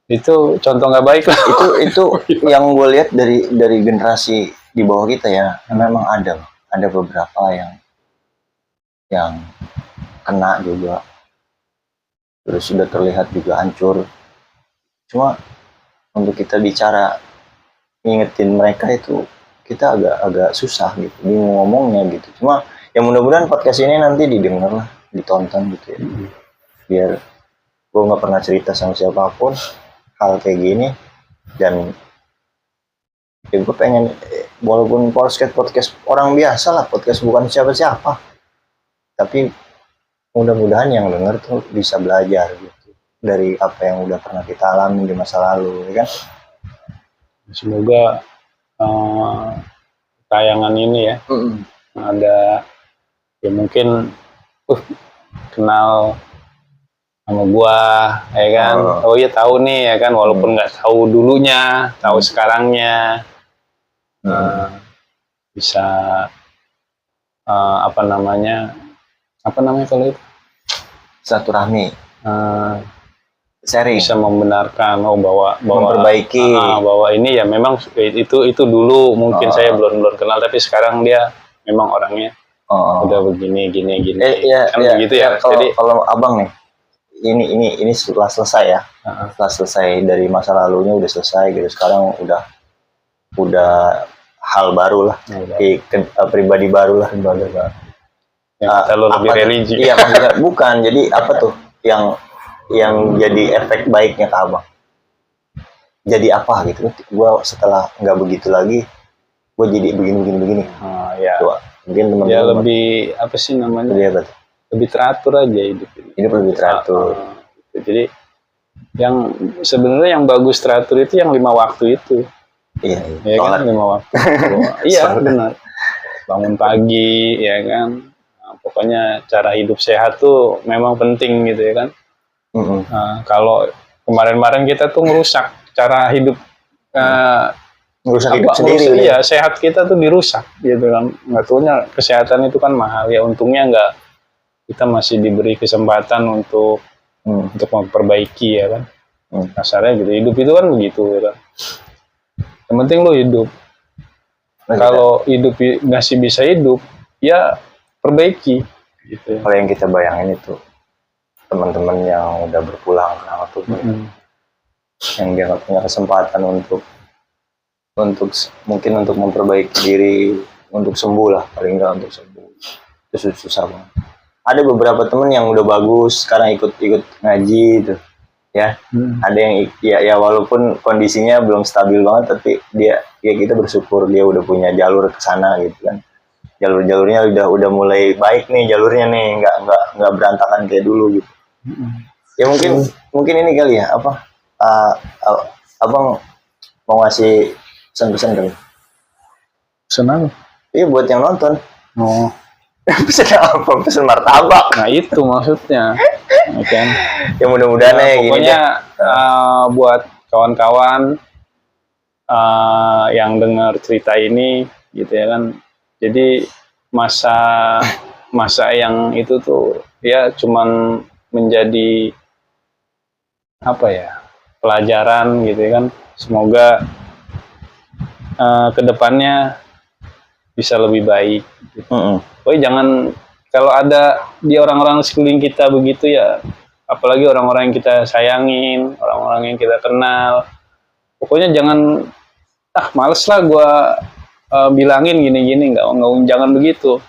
itu contoh nggak baik lah. Itu yang gue lihat dari generasi di bawah kita ya, memang ada beberapa yang kena juga, terus sudah terlihat juga hancur. Cuma untuk kita bicara ngingetin mereka itu kita agak susah gitu, bingung ngomongnya gitu. Cuma ya mudah-mudahan podcast ini nanti didengar lah, ditonton gitu ya, biar gue nggak pernah cerita sama siapapun hal kayak gini. Dan ya gue pengen, walaupun podcast orang biasa lah, podcast bukan siapa-siapa, tapi mudah-mudahan yang denger tuh bisa belajar gitu dari apa yang udah pernah kita alami di masa lalu, ya kan? Semoga tayangan ini ya ada ya mungkin kenal sama gua ya kan, oh iya tahu nih ya kan, walaupun nggak tahu dulunya, tahu sekarangnya, bisa apa namanya kalau itu Silaturahmi, sharing, bisa membenarkan bahwa memperbaiki. Bahwa ini ya memang itu dulu mungkin saya belum kenal, tapi sekarang dia memang orangnya udah begini gini kan begitu ya. Jadi kalau abang nih, ini setelah selesai ya, setelah selesai dari masa lalunya udah selesai gitu, sekarang udah hal baru lah, pribadi baru lah, kita lebih religi. Iya maksudnya bukan, jadi apa tuh yang jadi efek baiknya ke abang? Jadi apa gitu? Gue setelah nggak begitu lagi, gue jadi begini. Ya. Coba, mungkin teman-teman. Ya lebih apa sih namanya? Lebih teratur aja hidup ini. Hidup lebih teratur. Jadi yang sebenarnya yang bagus teratur itu yang 5 waktu itu. Iya. Ya kan 5 waktu. Iya benar. Bangun pagi, ya kan. Nah, pokoknya cara hidup sehat tuh memang penting gitu ya kan. Nah, kalau kemarin-kemarin kita tuh ngerusak cara hidup, ngerusak hidup sendiri. Iya, sehat kita tuh dirusak gitu kan. Nggak tahunya kesehatan itu kan mahal ya, untungnya nggak, kita masih diberi kesempatan untuk memperbaiki ya kan. Kasarnya gitu, hidup itu kan begitu ya kan. Yang penting lo hidup. Kalau hidup masih bisa hidup, ya perbaiki gitu. Kalau yang kita bayangin itu teman-teman yang udah berpulang tuh, yang dia nggak punya kesempatan untuk mungkin untuk memperbaiki diri, untuk sembuh lah, paling nggak untuk sembuh, itu susah banget. Ada beberapa teman yang udah bagus sekarang ikut ngaji tuh ya. Ada yang ya walaupun kondisinya belum stabil banget, tapi kita bersyukur dia udah punya jalur ke sana gitu kan. Jalurnya udah mulai baik nih, jalurnya nih nggak berantakan kayak dulu gitu. Ya mungkin ini kali ya, apa abang mau ngasih pesan-pesan kali? Pesan apa? Iya buat yang nonton. Oh. Pesan apa? Pesan martabak. Nah itu maksudnya. kan? Ya mudah-mudahan ya pokoknya buat kawan-kawan yang dengar cerita ini gitu ya kan. Jadi masa yang itu tuh ya cuman menjadi apa ya, pelajaran gitu ya kan. Semoga kedepannya bisa lebih baik gitu. Pokoknya jangan, kalau ada di orang-orang sekeliling kita begitu ya, apalagi orang-orang yang kita sayangin, orang-orang yang kita kenal, pokoknya jangan males lah gue bilangin gini-gini, jangan begitu.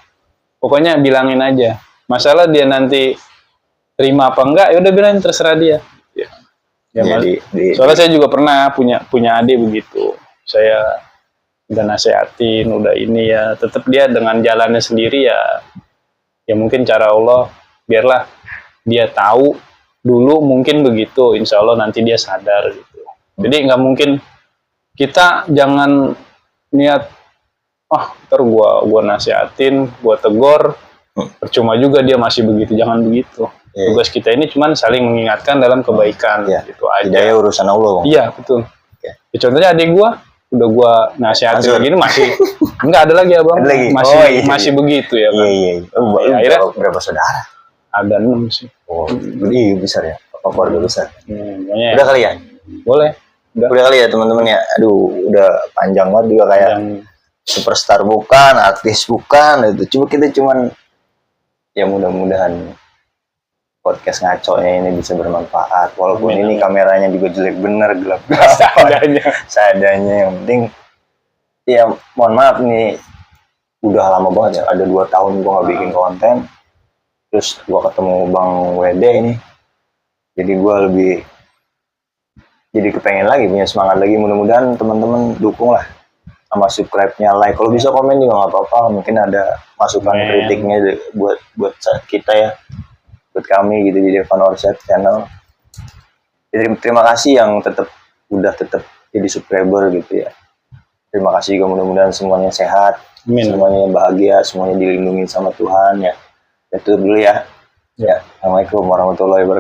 Pokoknya bilangin aja. Masalah dia nanti terima apa enggak, ya udah bilangin, terserah dia. Soalnya saya juga pernah punya adik begitu. Saya udah nasehatin, udah ini ya, tetap dia dengan jalannya sendiri ya mungkin cara Allah, biarlah dia tahu dulu mungkin begitu, insya Allah nanti dia sadar gitu. Jadi nggak mungkin, kita jangan niat ntar gua nasehatin, gua tegor, percuma juga dia masih begitu, jangan begitu. Tugas kita ini cuman saling mengingatkan dalam kebaikan gitu aja. Hidayah urusan Allah. Iya betul. Ya, contohnya adik gua udah gua nasihatin Langsung. kayak gini masih enggak ada lagi abang, Ada lagi? masih Oh, iya. masih begitu ya kan. Iya. Oh, Ya, akhirnya berapa saudara? ada 6 sih. Oh, gede besar ya. Keluarga besar. Makanya Udah kali ya? boleh. Udah kali ya teman-teman ya. Aduh, udah panjang banget juga kayak Yang superstar bukan, artis bukan itu. Cuma kita cuman ya mudah-mudahan podcast ngaconya ini bisa bermanfaat. Walaupun Amin, ini amin. kameranya juga jelek bener, gelap seadanya. seadanya. Yang penting ya mohon maaf nih, udah lama banget ya. Ada 2 tahun gua nggak bikin konten. Terus gua ketemu Bang WD ini. Jadi gua lebih jadi kepengen lagi, punya semangat lagi. Mudah-mudahan teman-teman dukung lah sama subscribe-nya, like. Kalau bisa komen juga nggak apa-apa. Mungkin ada masukan kritiknya buat kita ya, buat kami gitu di Devan Orset channel. Jadi terima kasih yang tetap jadi subscriber gitu ya. Terima kasih juga, mudah-mudahan semuanya sehat, Amin. semuanya bahagia, semuanya dilindungi sama Tuhan ya. Itu dulu ya. Ya, Assalamualaikum warahmatullahi wabarakatuh.